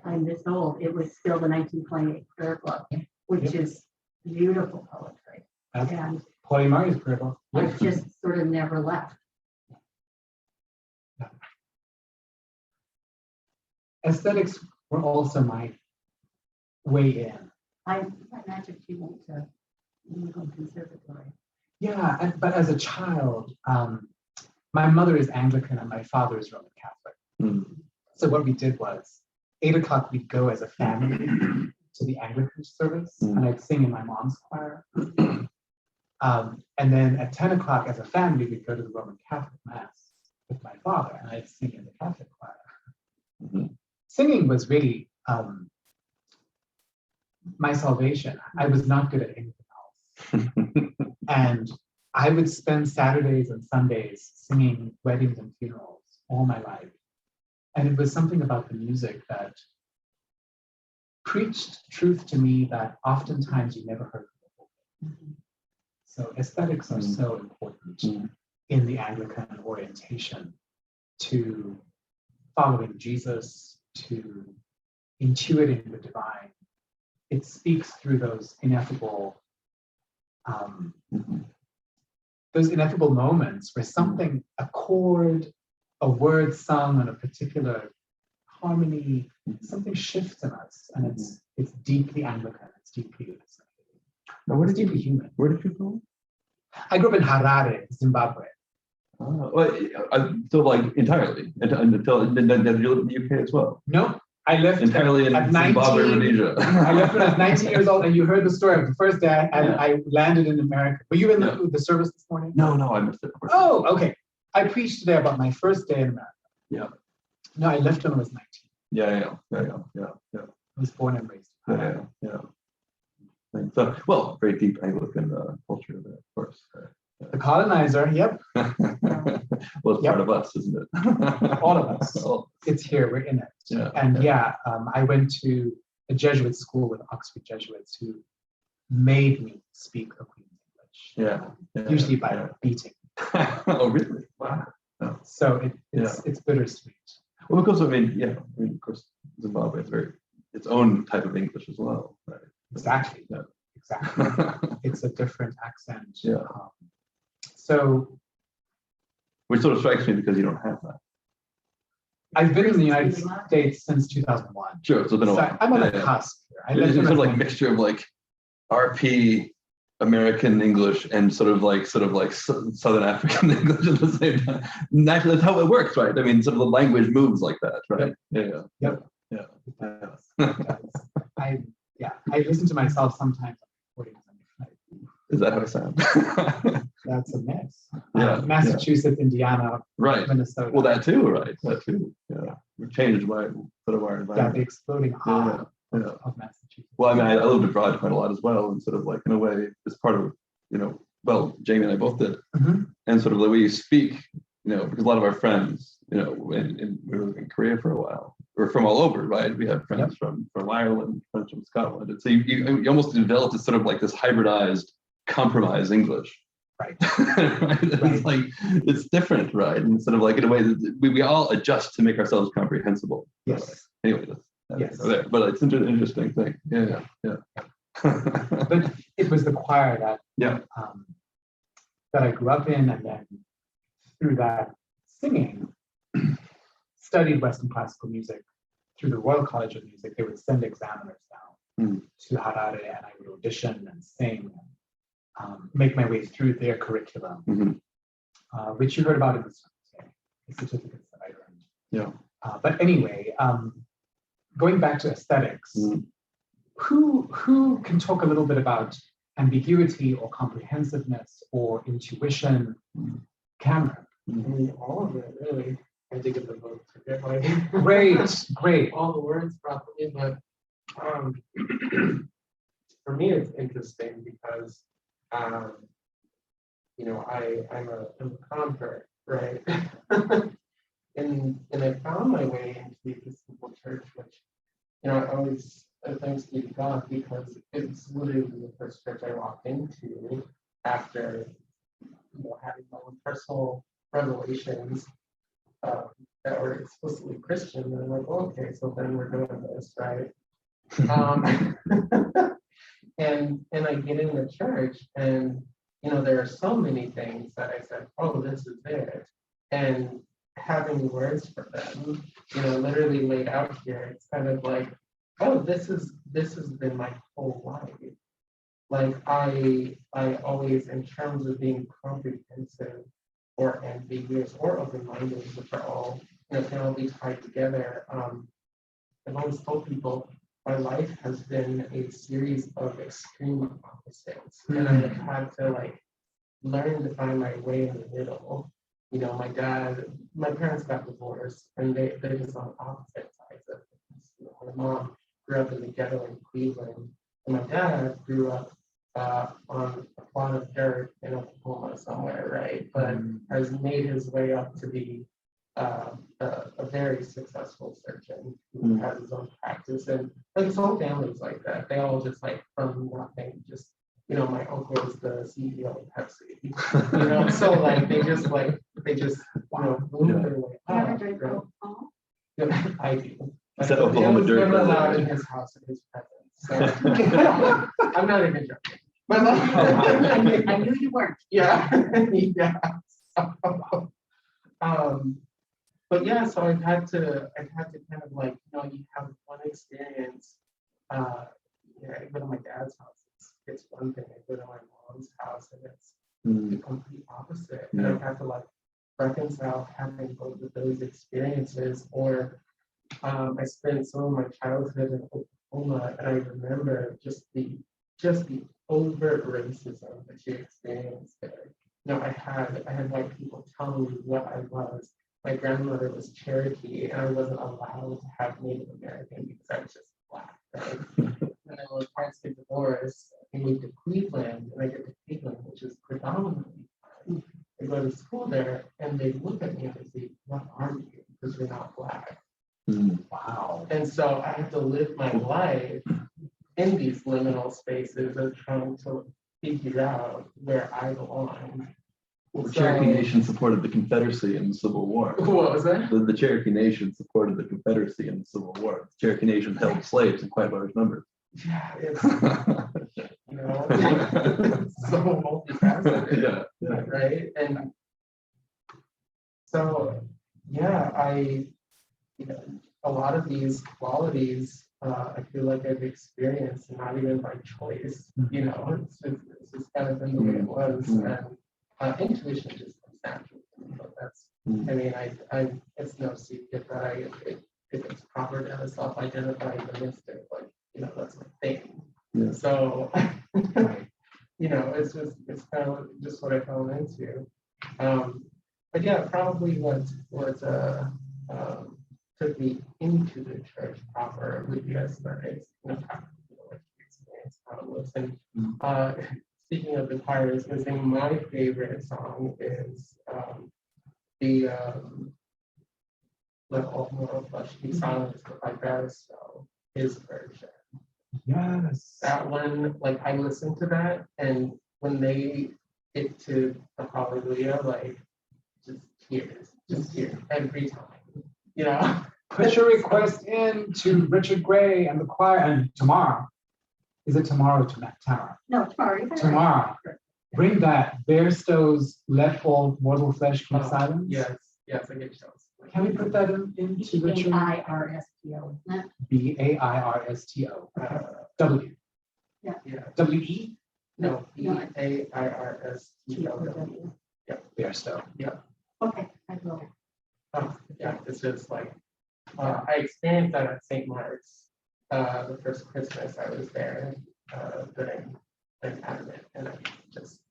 I'm this old, it was still the 1928 prayer book, which is beautiful poetry. And Pauline Murray's prayer book. I just sort of never left. Aesthetics were also my way in. I imagine you went to Lincoln Conservatory. Yeah, but as a child, my mother is Anglican and my father is Roman Catholic. So what we did was, 8 o'clock we'd go as a family to the Anglican service, and I'd sing in my mom's choir. And then at 10 o'clock as a family, we'd go to the Roman Catholic Mass with my father, and I'd sing in the Catholic choir. Singing was really my salvation. I was not good at anything else. And I would spend Saturdays and Sundays singing weddings and funerals all my life. And it was something about the music that preached truth to me that oftentimes you never heard before. So aesthetics are so important in the Anglican orientation to following Jesus, to intuiting the divine, it speaks through those ineffable moments where something, a chord, a word sung on a particular harmony, something shifts in us, and it's deeply Anglican. It's deeply deeply human. Where did you go? I grew up in Harare, Zimbabwe. Oh, well, so like entirely until you live in the UK as well. No, I left entirely in Zimbabwe, Rhodesia. I left when I was 19 years old, and you heard the story of the first day I landed in America. Were you in the service this morning? No, I missed it. Oh, okay. I preached today about my first day in America. Yeah. No, I left when I was 19. Yeah. I was born and raised. Yeah. So, well, very deep Anglican culture there, of course. The colonizer, yep. Well, it's part of us, isn't it? All of us. It's here, we're in it. Yeah, and I went to a Jesuit school with Oxford Jesuits who made me speak the Queen's English. Usually by beating. Oh, really? Wow. So it's bittersweet. Well, because of course, Zimbabwe is its own type of English as well, right? Exactly. Yeah. Exactly. It's a different accent. Yeah. So, which sort of strikes me because you don't have that. I've been in the United States since 2001. Sure, so it's been a while. I'm on the cusp here. It's sort of like a mixture of like RP American English and sort of like Southern African English at the same time. Naturally, that's how it works, right? I mean, sort of the language moves like that, right? Yep. I listen to myself sometimes. Is that how it sounds? That's a mess. Yeah. Massachusetts, Indiana, right. Minnesota. Well, that too, right? That too. Yeah. We're changed by sort of our environment. Yeah, the exploding of Massachusetts. Well, I mean, I lived abroad quite a lot as well, and sort of like in a way, it's part of, well, Jamie and I both did, and sort of the way you speak, because a lot of our friends, we were living in Korea for a while. We're from all over, right? We have friends from Ireland, friends from Scotland, and so you almost develop this sort of like this hybridized, compromised English. Right. Right? It's like, it's different, right? And sort of like in a way that we all adjust to make ourselves comprehensible. Yes. Anyway, yes. But it's an interesting thing. Yeah. But it was the choir that I grew up in, and then through that singing, studied Western classical music through the Royal College of Music. They would send examiners down to Harare, and I would audition and sing, and make my way through their curriculum, which you heard about in the certificates that I earned. Yeah. But anyway, going back to aesthetics, who can talk a little bit about ambiguity or comprehensiveness or intuition? Cameron. I mean, all of it, really. I think of the book. Great. All the words properly, but for me, it's interesting because, I'm a convert, right? and I found my way into the Episcopal Church, which, I always thanks be to God, because it's literally the first church I walked into after, having my own personal revelations that were explicitly Christian, and I'm like, okay, so then we're doing this, right? And I get in the church, and there are so many things that I said, oh, this is it, and having words for them, literally laid out here, it's kind of like, oh, this has been my whole life. Like I always, in terms of being comprehensive or ambiguous or open-minded, which are all, can all be tied together. I've always told people my life has been a series of extreme opposites, and I've had to learn to find my way in the middle. My parents got divorced, and they're just on opposite sides of things. My mom grew up in the ghetto in Cleveland, and my dad grew up on a plot of dirt in Oklahoma somewhere, right? But has made his way up to be a very successful surgeon who has his own practice, and his whole family's like that. They all just from nothing, just my uncle is the CEO of Pepsi, so they just move their way up. Right? I do. Is that Oklahoma was dirt? never allowed in his house in his presence. So I'm not even joking. But I knew you weren't. Yeah. Yeah. But yeah, so I've had to kind of like, you have one experience. I go to my dad's house, it's one thing. I go to my mom's house and it's the complete opposite. And I have to like reconcile having both of those experiences. Or I spent some of my childhood in Oklahoma, and I remember just the overt racism that you experienced there. I had white people telling me what I was. My grandmother was Cherokee, and I wasn't allowed to have Native American because I was just Black, right? And then when my parents get divorced, I moved to Cleveland, and I get to Cleveland, which is predominantly Black. I go to school there, and they look at me and they say, "What are you? Because you're not Black." Wow. And so I have to live my life in these liminal spaces of trying to figure out where I belong. Well, the Cherokee Nation supported the Confederacy in the Civil War. What was that? The Cherokee Nation supported the Confederacy in the Civil War. The Cherokee Nation held slaves in quite large numbers. Yeah, it's so multifaceted. Yeah. Right? And so a lot of these qualities I feel like I've experienced, not even by choice. It's just kind of been the way it was. And intuition just comes natural to me. But that's, I mean, I it's no secret that if it's proper to self-identify as a mystic, like, that's my thing. Yeah. So, it's kind of just what I fell into. But yeah, probably what took me into the church proper would be aesthetics, what you experience, how it looks. And speaking of the choir, I was going to say my favorite song is the Let All Mortal Flesh Be Silent by Barstow, his version. Yes. That one, like, I listened to that, and when they get to the Hallelujah, like, just tears every time. Put your request in to Richard Gray and the choir, and tomorrow. Is it tomorrow or tomorrow? No, tomorrow. Tomorrow. Bring that. Barstow's Let All Mortal Flesh Be Silent. Yes, I get chills. Can we put that into Richard? B-A-I-R-S-T-O, isn't it? B-A-I-R-S-T-O. W. Yeah. W-E? No, B-A-I-R-S-T-O-W. Yeah. Barstow. Yeah. Okay, I will. Yeah, it's just like, I experienced that at St. Mark's the first Christmas I was there during an Advent, and I just,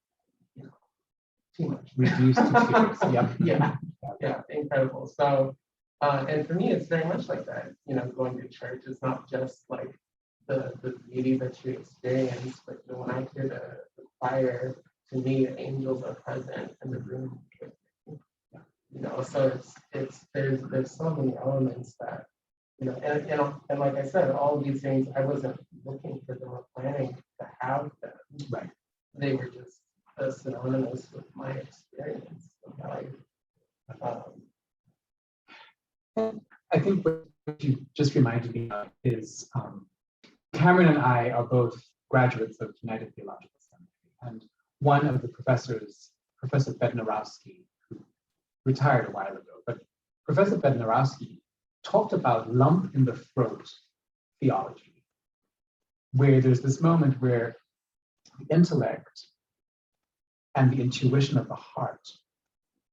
too much. Reduced to tears. Yep. Yeah, incredible. So, and for me, it's very much like that. Going to church is not just like the beauty that you experience, but when I hear the choir, to me, the angels are present in the room. So there's so many elements that, and like I said, all of these things, I wasn't looking for them or planning to have them. Right. They were just synonymous with my experience of life. I think what you just reminded me of is Cameron and I are both graduates of United Theological Seminary, and one of the professors, Professor Bednarowski, who retired a while ago, but Professor Bednarowski talked about lump in the throat theology, where there's this moment where the intellect and the intuition of the heart,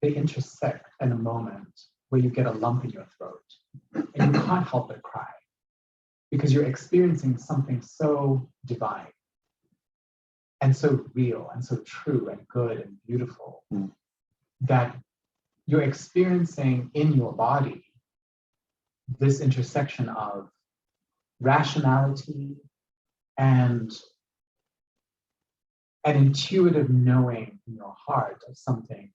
they intersect in a moment where you get a lump in your throat and you can't help but cry because you're experiencing something so divine and so real and so true and good and beautiful that you're experiencing in your body this intersection of rationality and an intuitive knowing in your heart of something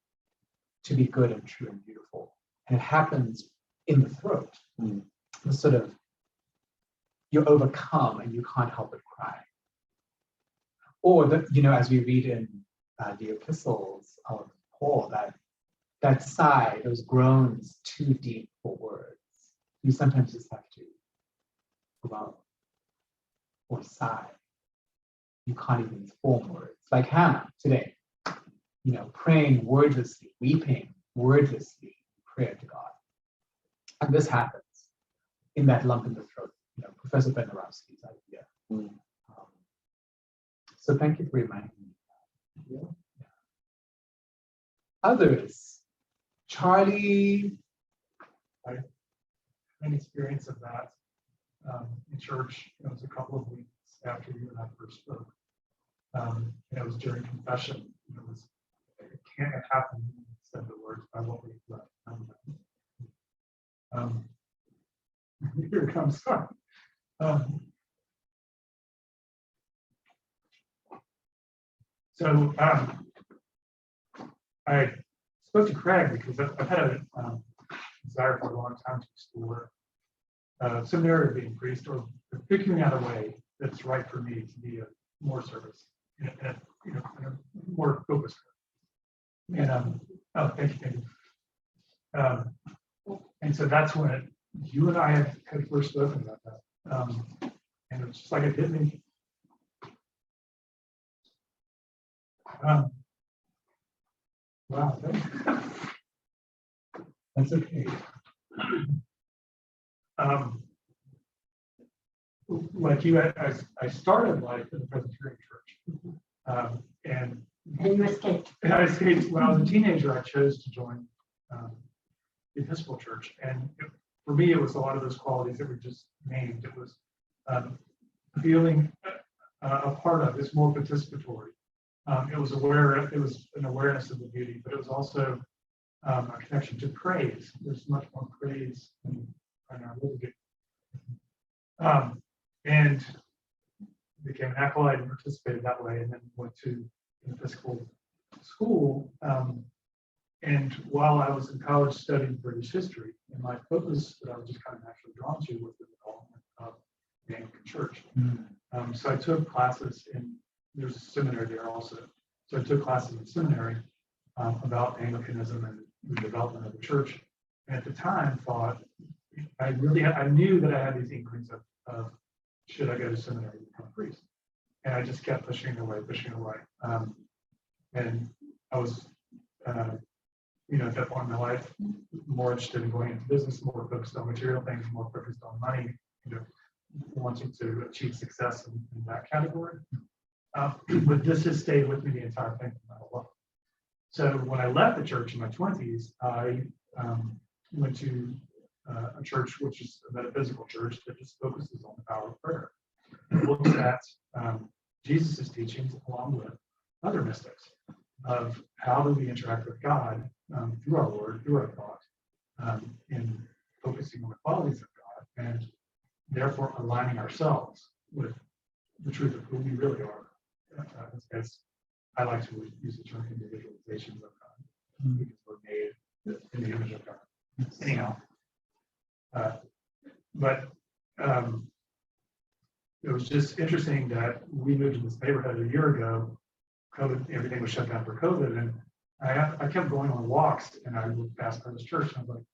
to be good and true and beautiful. And it happens in the throat. It's sort of, you're overcome and you can't help but cry. Or, as we read in the epistles of Paul, that sigh, those groans too deep for words. You sometimes just have to groan or sigh. You can't even form words. Like Hannah today, praying wordlessly, weeping wordlessly in prayer to God. And this happens in that lump in the throat, Professor Benarowski's idea. So thank you for reminding me of that. Yeah. Others, Charlie. I had an experience of that in church. It was a couple of weeks after you and I first spoke. And it was during confession. It can't have happened when you said the words by what we left. Here it comes. So I spoke to Craig because I've had a desire for a long time to explore seminary or being priest, or figuring out a way that's right for me to be a more service in a more focused way. And thank you. And so that's when you and I had first spoken about that. And it was just like it hit me. Wow. That's okay. Like you, I started life in the Presbyterian church. And you escaped. I escaped. When I was a teenager, I chose to join the Episcopal Church. And for me, it was a lot of those qualities that were just named. It was feeling a part of, it's more participatory. It was an awareness of the beauty, but it was also a connection to praise. There's much more praise in our liturgy. And became an acolyte and participated that way, and then went to an Episcopal school. And while I was in college studying British history, and my focus that I was just kind of naturally drawn to was the development of the Anglican Church. So I took classes there's a seminary there also. So I took classes in seminary about Anglicanism and the development of the church. And at the time thought, I knew that I had these inklings of should I go to seminary and become a priest? And I just kept pushing away. And I was, at that point in my life, more interested in going into business, more focused on material things, more focused on money, wanting to achieve success in that category. But this has stayed with me the entire thing for my whole life. So when I left the church in my 20s, I went to a church which is a metaphysical church that just focuses on the power of prayer. It looks at Jesus' teachings along with other mystics of how do we interact with God through our word, through our thought, in focusing on the qualities of God, and therefore aligning ourselves with the truth of who we really are. As I like to use the term individualizations of God, because we're made in the image of God. Anyhow, but it was just interesting that we moved to this neighborhood a year ago. COVID, everything was shut down for COVID, and I kept going on walks, and I would pass by this church, and I was like,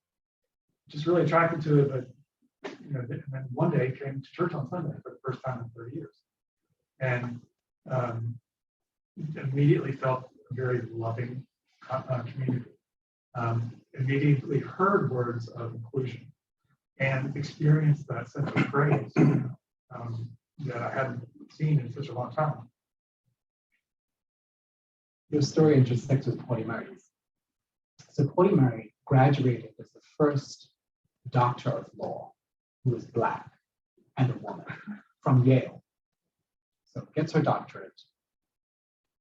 just really attracted to it. But and then one day came to church on Sunday for the first time in 30 years, and immediately felt a very loving community. Immediately heard words of inclusion and experienced that sense of praise that I hadn't seen in such a long time. Your story intersects with Pauli Murray's. So Pauli Murray graduated as the first doctor of law who was Black and a woman from Yale. So gets her doctorate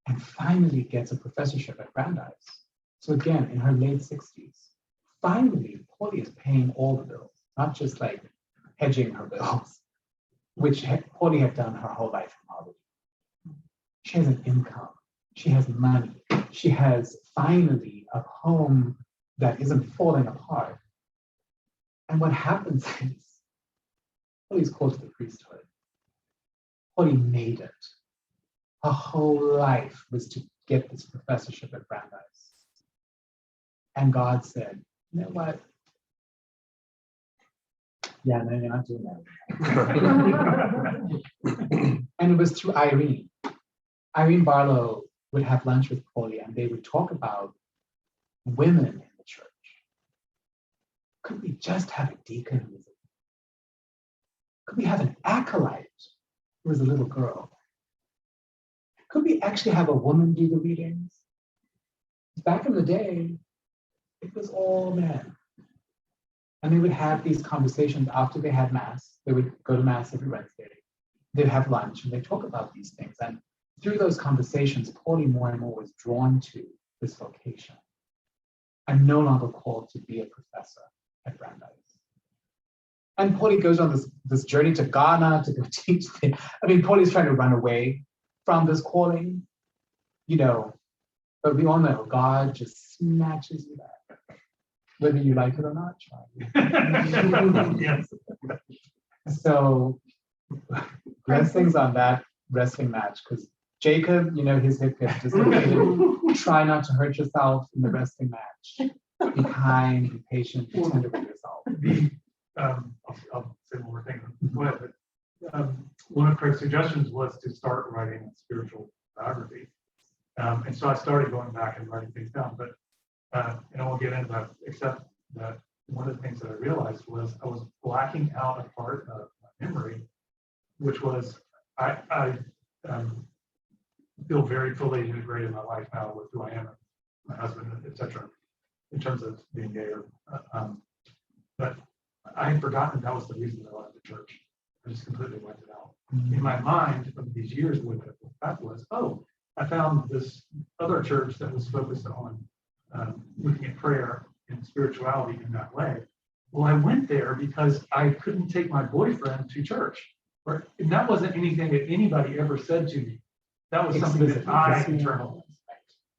and finally gets a professorship at Brandeis. So again, in her late 60s, finally, Pauli is paying all the bills, not just like hedging her bills, which Pauli had done her whole life in Harvard. She has an income. She has money. She has finally a home that isn't falling apart. And what happens is, Pauli's called to the priesthood. Pauli made it. Her whole life was to get this professorship at Brandeis. And God said, you know what? Yeah, no, you're not doing that. And it was through Irene. Irene Barlow would have lunch with Paulie, and they would talk about women in the church. Could we just have a deacon who was could we have an acolyte who was a little girl? Could we actually have a woman do the readings? Back in the day, it was all men. And they would have these conversations after they had Mass. They would go to Mass every Wednesday. They'd have lunch and they'd talk about these things. And through those conversations, Paulie more and more was drawn to this vocation. I'm no longer called to be a professor at Brandeis. And Paulie goes on this journey to Ghana to go teach. I mean, Paulie's trying to run away from this calling, you know, but we all know God just snatches you back. Whether you like it or not, Charlie. Yes. So, blessings on that wrestling match, because Jacob, you know, his hip gets dislocated. Try not to hurt yourself in the wrestling match. Be kind, be patient, be tender with yourself. I'll say one more thing. Go ahead. But, one of Craig's suggestions was to start writing a spiritual biography. And so I started going back and writing things down. But and I won't get into that, except that one of the things that I realized was I was blacking out a part of my memory, which was I feel very fully integrated in my life now with who I am, my husband, etc., in terms of being gay. But I had forgotten that was the reason that I left the church. I just completely wiped it out. In my mind, from these years, what that was, I found this other church that was focused on looking at prayer and spirituality in that way. Well, I went there because I couldn't take my boyfriend to church. And that wasn't anything that anybody ever said to me. That was something that I internalized.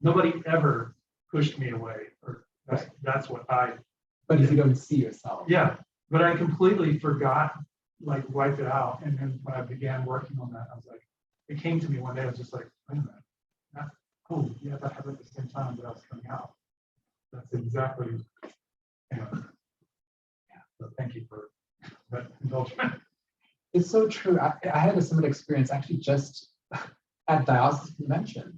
Nobody ever pushed me away. Or that's what I. But if you don't see yourself. Yeah, but I completely forgot, like wiped it out. And then when I began working on that, I was like, it came to me one day. I was just like, wait a minute. Oh, yeah, that happened at the same time that I was coming out. That's exactly, you know. Yeah, so thank you for that indulgence. It's so true. I had a similar experience actually just at Diocese Convention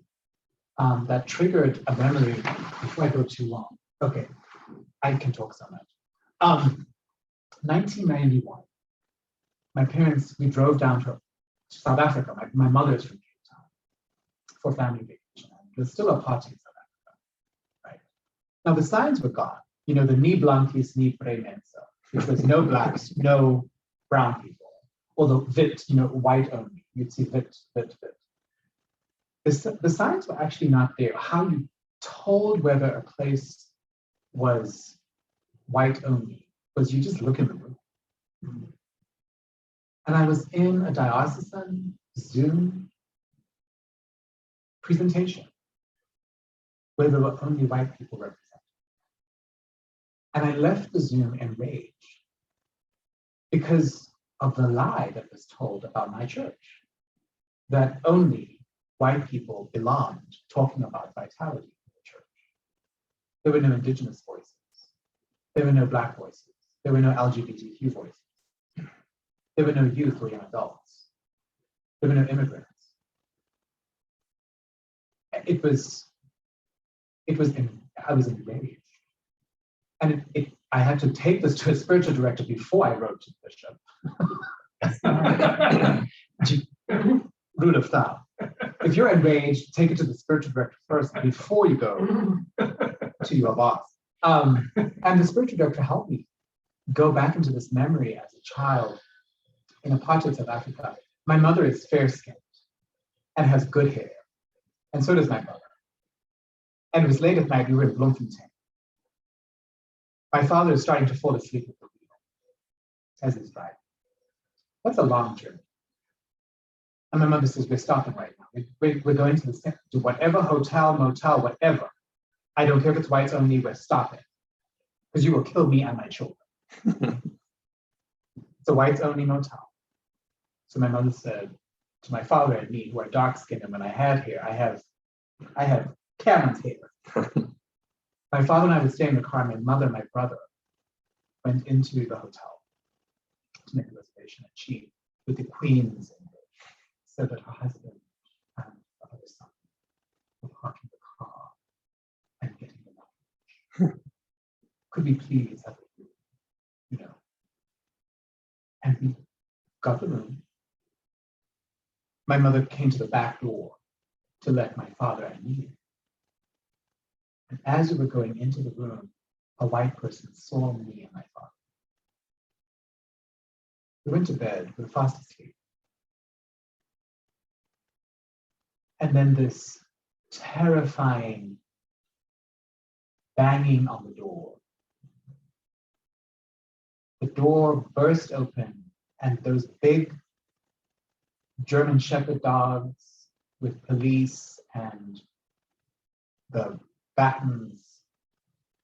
that triggered a memory before I go too long. Okay, I can talk so much. 1991, my parents, we drove down to South Africa. My mother's from Cape Town for family vacation. There's still a party in South Africa, right? Now the signs were gone. You know, the ni blankis, ni premensa, which was no blacks, no brown people. Or the vit, you know, white only. You'd see vit. The signs were actually not there. How you told whether a place was white only was you just look in the room. And I was in a diocesan Zoom presentation where there were only white people represented. And I left the Zoom enraged because of the lie that was told about my church, that only white people belonged talking about vitality in the church. There were no indigenous voices. There were no black voices. There were no LGBTQ voices. There were no youth or young adults. There were no immigrants. I was enraged. And I had to take this to a spiritual director before I wrote to the bishop. Rule of thumb. If you're enraged, take it to the spiritual director first before you go to your boss. And the spiritual director helped me go back into this memory as a child in apartheid South Africa. My mother is fair-skinned and has good hair, and so does my brother. And it was late at night, we were in Bloemfontein. My father is starting to fall asleep at the wheel as he's driving. That's a long journey. And my mother says, we're stopping right now. We're going to whatever hotel, motel, whatever. I don't care if it's whites only, we're stopping. Because you will kill me and my children. It's a whites only motel. So my mother said to my father and me, who are dark skinned, and when I had hair, I have Cameron's hair. My father and I would stay in the car, my mother and my brother went into the hotel. to make a reservation, and she, with the Queen's English, said that her husband and the other son were parking the car and getting the luggage. Could we please have a room, you know? And we got the room. My mother came to the back door to let my father and me in. And as we were going into the room, a white person saw me and my father. We went to bed, we were fast asleep. And then this terrifying banging on the door. The door burst open, and those big German Shepherd dogs with police and the batons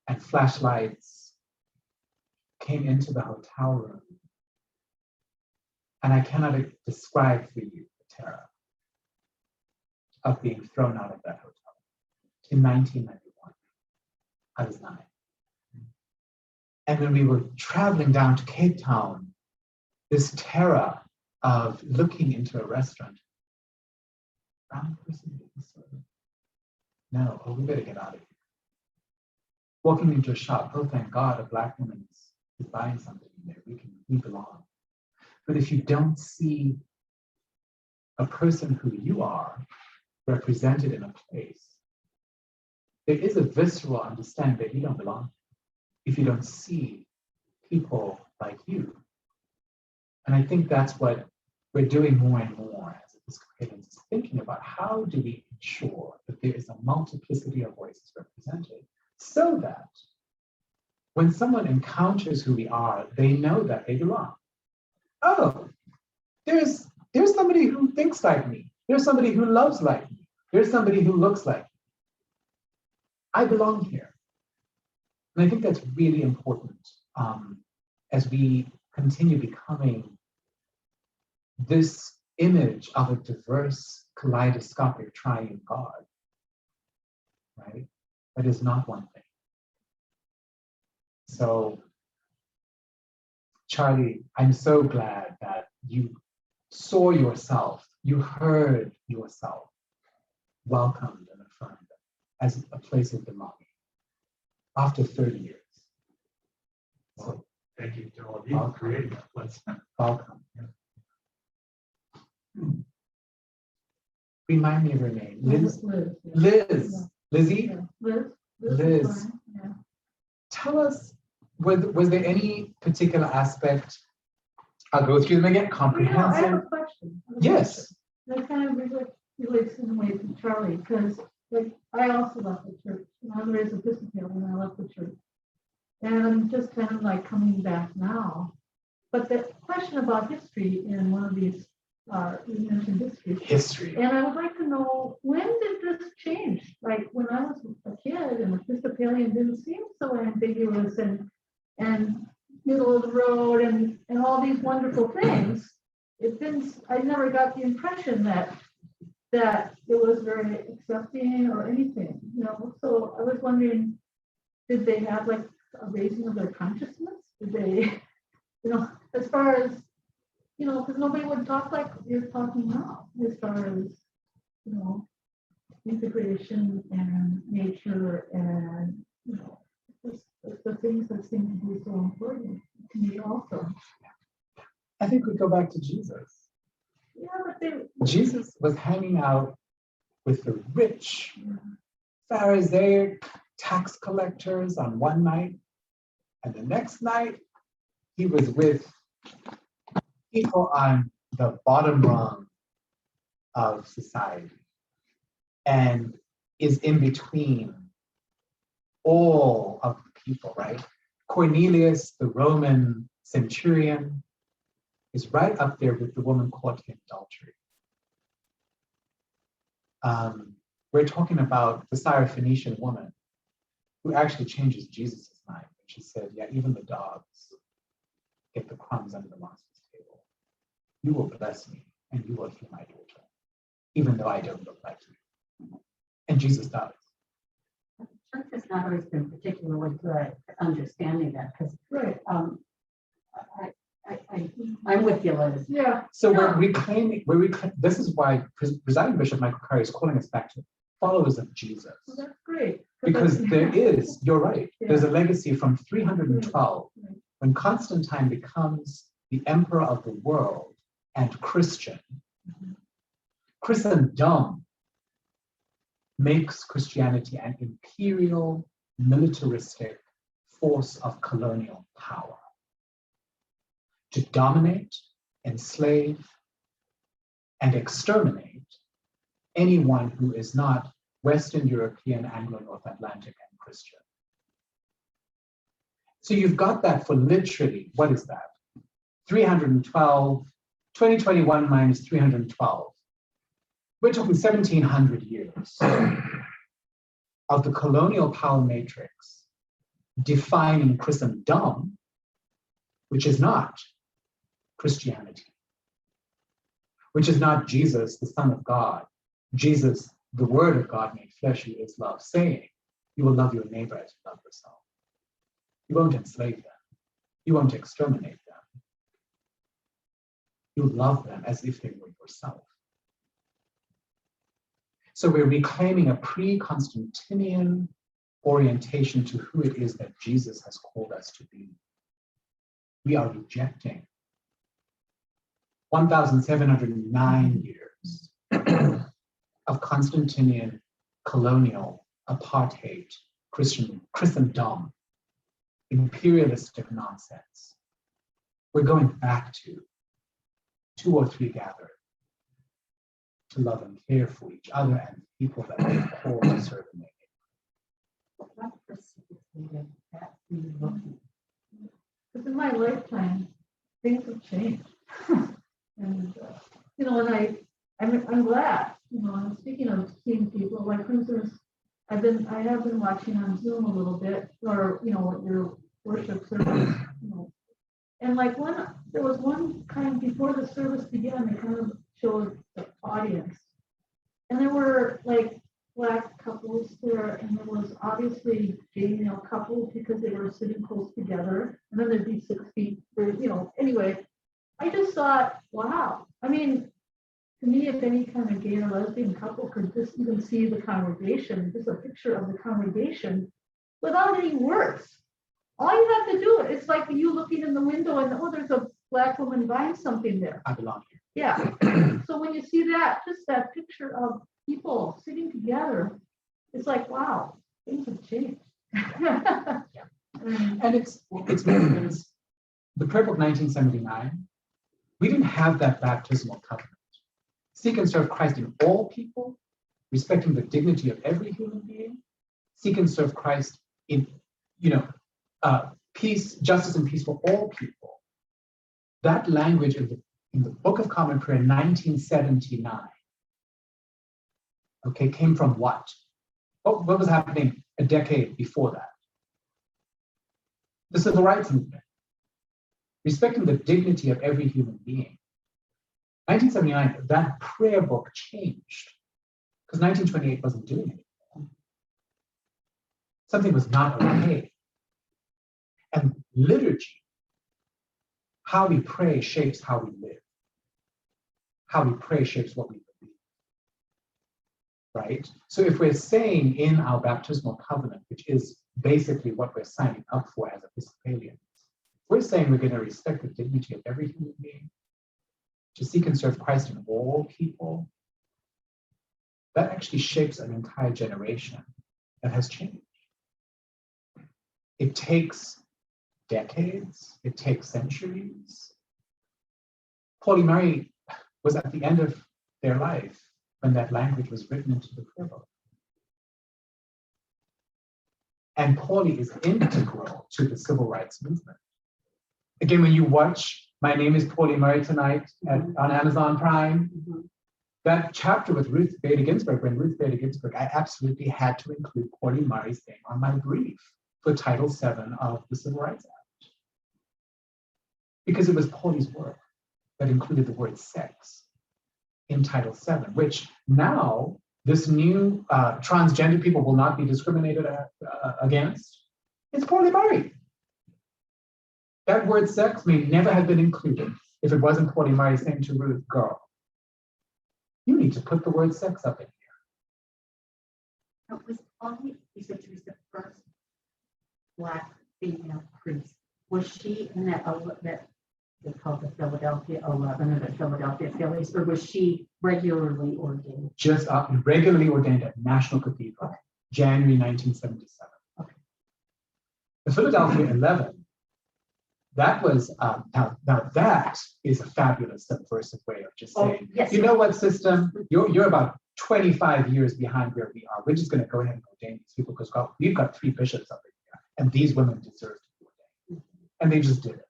and flashlights came into the hotel room. And I cannot describe for you the terror of being thrown out of that hotel. In 1991, I was 9. And when we were traveling down to Cape Town, this terror of looking into a restaurant, brown person being served. No, oh, we better get out of here. Walking into a shop, oh, thank God, a Black woman is buying something in there. We belong. But if you don't see a person who you are represented in a place, there is a visceral understanding that you don't belong. If you don't see people like you. And I think that's what we're doing more and more as Episcopalians, is thinking about how do we ensure that there is a multiplicity of voices represented, so that when someone encounters who we are, they know that they belong. Oh, there's somebody who thinks like me. There's somebody who loves like me. There's somebody who looks like me. I belong here. And I think that's really important as we continue becoming this image of a diverse, kaleidoscopic, triune God, right? That is not one thing. So, Charlie, I'm so glad that you saw yourself, you heard yourself welcomed and affirmed as a place of belonging after 30 years. So, thank you to all of you for creating that place. Welcome. Remind me of her name. Liz. Liz. Lizzie? Yeah. Liz. Yeah. Tell us, was there any particular aspect? I'll go through them again. Comprehensive. I have a question. Yes. That kind of relates in a way to Charlie, because I also left the church. I was raised Episcopalian, I left the church. And I'm just kind of like coming back now. But the question about history in one of these, you mentioned history. History. And I would like to know, when did this change? Like when I was a kid, and Episcopalian didn't seem so ambiguous and middle of the road and all these wonderful things. I never got the impression that it was very accepting or anything, you know. So I was wondering, did they have like a raising of their consciousness? Did they, you know, as far as, you know, because nobody would talk like you're talking now, as far as, you know, integration and nature and, you know, the things that seem to be so important to me also. I think we go back to Jesus. Yeah, but Jesus was hanging out with the rich Pharisaic tax collectors on one night, and the next night he was with people on the bottom rung of society and is in between all of the people, right? Cornelius, the Roman centurion, is right up there with the woman caught in adultery. We're talking about the Syrophoenician woman who actually changes Jesus' mind. She said, yeah, even the dogs get the crumbs under the master's table. You will bless me and you will heal my daughter, even though I don't look like you. And Jesus does. The church has not always been particularly good at understanding that, because I'm with you, Liz. Yeah. So we're reclaiming, this is why Presiding Bishop Michael Carey is calling us back to followers of Jesus. Well, that's great. Because there is, you're right, Yeah. there's a legacy from 312 when Constantine becomes the emperor of the world and Christian. Christendom makes Christianity an imperial, militaristic force of colonial power to dominate, enslave, and exterminate anyone who is not Western European, Anglo-North Atlantic, and Christian. So you've got that for literally, what is that? 312, 2021 minus 312. We're talking 1700 years of the colonial power matrix defining Christendom, which is not Christianity, which is not Jesus, the Son of God, Jesus, the Word of God made flesh, who is love, saying, you will love your neighbor as you love yourself. You won't enslave them. You won't exterminate them. You love them as if they were yourself. So we're reclaiming a pre-Constantinian orientation to who it is that Jesus has called us to be. We are rejecting 1,709 years of Constantinian colonial apartheid Christendom, imperialistic nonsense. We're going back to 2 or 3 gathered to love and care for each other and people that we call to serve and make. What precipitated that relooking? Because in my lifetime, things have changed. And, you know, and I'm glad, you know, I'm speaking of seeing people, like for instance, I have been watching on Zoom a little bit, or, you know, your worship service, you know, and like there was one kind before the service began, they kind of showed the audience, and there were like Black couples there, and there was obviously gay male couples because they were sitting close together, and then there'd be 6 feet, or, you know, anyway, I just thought, wow, I mean, to me, if any kind of gay or lesbian couple could just even see the congregation, just a picture of the congregation without any words. All you have to do, it's like you looking in the window and, oh, there's a Black woman buying something there. I belong here. Yeah. So when you see that, just that picture of people sitting together, it's like, wow, things have changed. And it's because the prayer book 1979, we didn't have that baptismal covenant. Seek and serve Christ in all people, respecting the dignity of every human being. Seek and serve Christ in, you know, peace, justice, and peace for all people. That language in the Book of Common Prayer, 1979, okay, came from what? What was happening a decade before that? The Civil Rights Movement. Respecting the dignity of every human being. 1979, that prayer book changed because 1928 wasn't doing it anymore. Something was not okay. And liturgy, how we pray shapes how we live. How we pray shapes what we believe. Right? So if we're saying in our baptismal covenant, which is basically what we're signing up for as Episcopalians, we're saying we're going to respect the dignity of every human being, to seek and serve Christ in all people, that actually shapes an entire generation that has changed. It takes decades, it takes centuries. Paulie Murray was at the end of their life when that language was written into the prayer book. And Paulie is integral to the civil rights movement. Again, when you watch My Name is Paulie Murray tonight on Amazon Prime, that chapter with Ruth Bader Ginsburg, when Ruth Bader Ginsburg, I absolutely had to include Paulie Murray's name on my brief for Title VII of the Civil Rights Act. Because it was Paulie's work that included the word sex in Title VII, which now this new transgender people will not be discriminated against. It's Paulie Murray. That word sex may never have been included if it wasn't Pauline Murray saying to Ruth, girl, you need to put the word sex up in here. Was Polly, you said she was the first Black female priest. Was she in that they called the Philadelphia 11 or the Philadelphia Phillies, or was she regularly ordained? Just regularly ordained at National Cathedral, okay. January 1977. Okay. The Philadelphia 11, that was, now that is a fabulous subversive way of just saying, yes, you know what, system, you're about 25 years behind where we are. We're just going to go ahead and ordain these people because we've got 3 bishops up in here, and these women deserve to be ordained. And they just did it.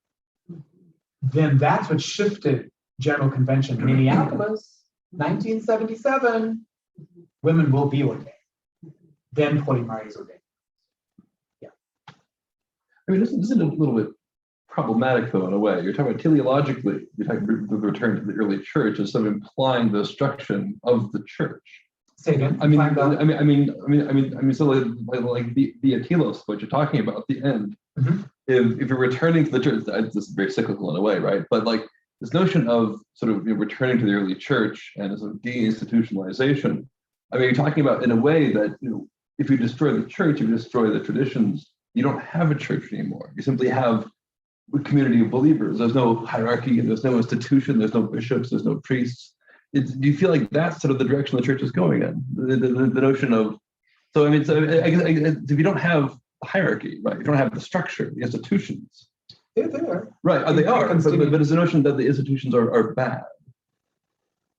Then that's what shifted General Convention, Minneapolis, 1977, women will be ordained. Then Pauline Murray is ordained. Yeah. I mean, this isn't a little bit problematic though, in a way. You're talking about teleologically, you're talking about the return to the early church as sort of implying the destruction of the church. Say again. I mean, so like the telos, what you're talking about at the end. Mm-hmm. If you're returning to the church, this is very cyclical in a way, right? But like this notion of sort of returning to the early church and sort of deinstitutionalization. I mean, you're talking about in a way that if you destroy the church, if you destroy the traditions, you don't have a church anymore. You simply have a community of believers. There's no hierarchy, there's no institution, there's no bishops, there's no priests. Do you feel like that's sort of the direction the church is going in? The notion of, so I mean, so I guess if you don't have hierarchy, right? You don't have the structure, the institutions. They're there. Right, they are, but it's a notion that the institutions are bad.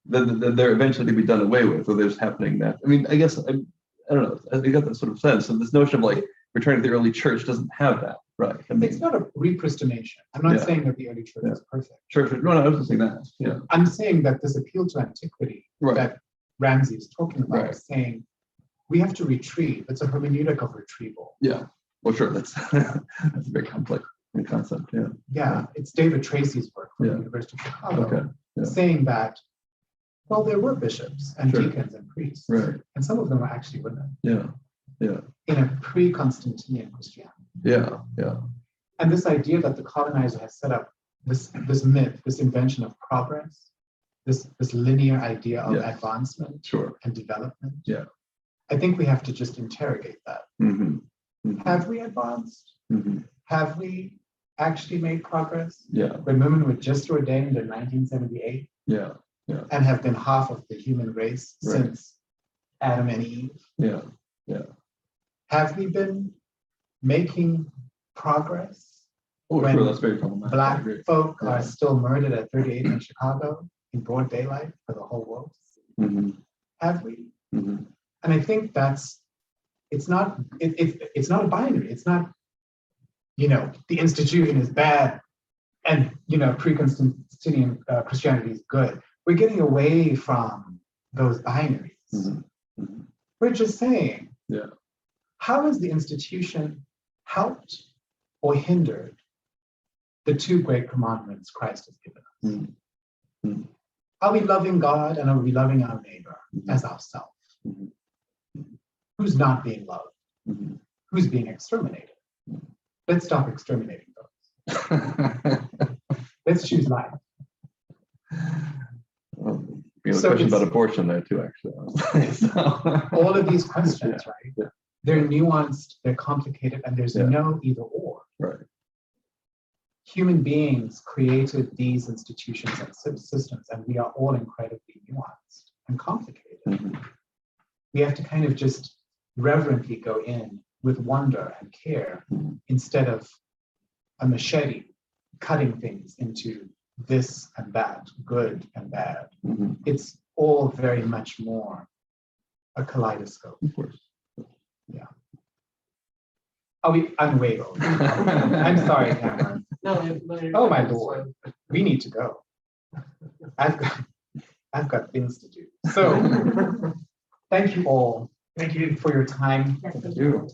That they're eventually to be done away with, or they're just happening that. I mean, I guess, I don't know, I got that sort of sense. And this notion of like returning to the early church doesn't have that, right? I mean, it's not a repristination. I'm not saying that the early church is perfect. Sure, no, I was just saying that, yeah. I'm saying that this appeal to antiquity that Ramsey is talking about is saying, we have to retrieve. It's a hermeneutic of retrieval. Yeah, well, sure. That's a very complex concept. Yeah. Yeah, it's David Tracy's work from the University of Chicago, saying that, well, there were bishops and deacons and priests, and some of them were actually women. Yeah, yeah. In a pre-Constantinian Christianity. Yeah, yeah. And this idea that the colonizer has set up this myth, this invention of progress, this linear idea of advancement and development. Yeah. I think we have to just interrogate that. Mm-hmm. Mm-hmm. Have we advanced? Mm-hmm. Have we actually made progress? Yeah. When women were just ordained in 1978. Yeah. Yeah. And have been half of the human race since Adam and Eve. Yeah. Yeah. Have we been making progress? Oh, sure, that's very problematic. Black folk are still murdered at 38 in Chicago in broad daylight for the whole world. Mm-hmm. Have we? Mm-hmm. And I think it's not a binary. It's not, the institution is bad and, pre-Constantinian Christianity is good. We're getting away from those binaries. Mm-hmm. Mm-hmm. We're just saying, how has the institution helped or hindered the 2 great commandments Christ has given us? Mm-hmm. Are we loving God and are we loving our neighbor as ourselves? Mm-hmm. Who's not being loved? Mm-hmm. Who's being exterminated? Let's stop exterminating those. Let's choose life. We have a question about abortion there too, actually. All of these questions, right? Yeah. They're nuanced, they're complicated, and there's no either or. Right. Human beings created these institutions and systems, and we are all incredibly nuanced and complicated. Mm-hmm. We have to kind of just reverently go in with wonder and care instead of a machete cutting things into this and that, good and bad. Mm-hmm. It's all very much more a kaleidoscope. Of course. Yeah. I'm way over. I'm sorry, Cameron. No, oh my Lord. We need to go. I've got things to do. So thank you all. Thank you for your time. Thank you.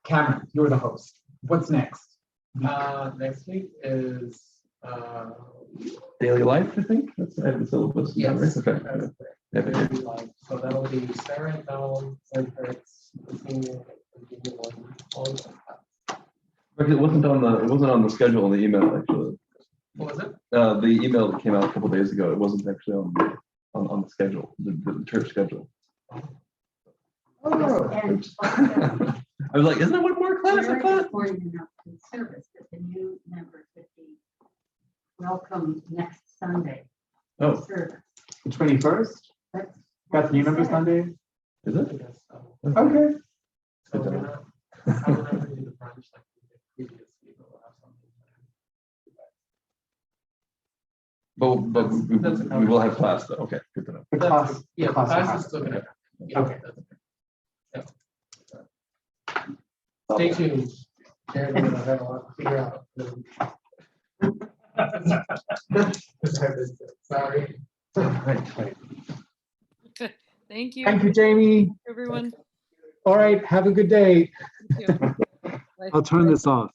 Cameron, you're the host. What's next? Next week is daily life, I think. I have the syllabus. Yes. Okay. Daily life. So that'll be Sarah, Donald, St. Kurtz, Virginia 1, all of that. It wasn't on the schedule in the email actually. What was it? The email that came out a couple days ago. It wasn't actually on the schedule, the church schedule. Oh, and I was like, isn't there one more class? I thought. Service that the new members would be welcome next Sunday. Oh, Service. The 21st? That's new member Sunday? Is it? Okay. So we're not, I will never do the brunch like we did previously, but we'll have something. But we will have class though. Okay, good to know. The class. Yeah, the the class happens. is still gonna. Okay. Stay tuned. Jared and I have a lot to figure out. Sorry. Right. Thank you. Thank you, Jamie. Everyone. All right, have a good day. You too. Bye. I'll turn this off.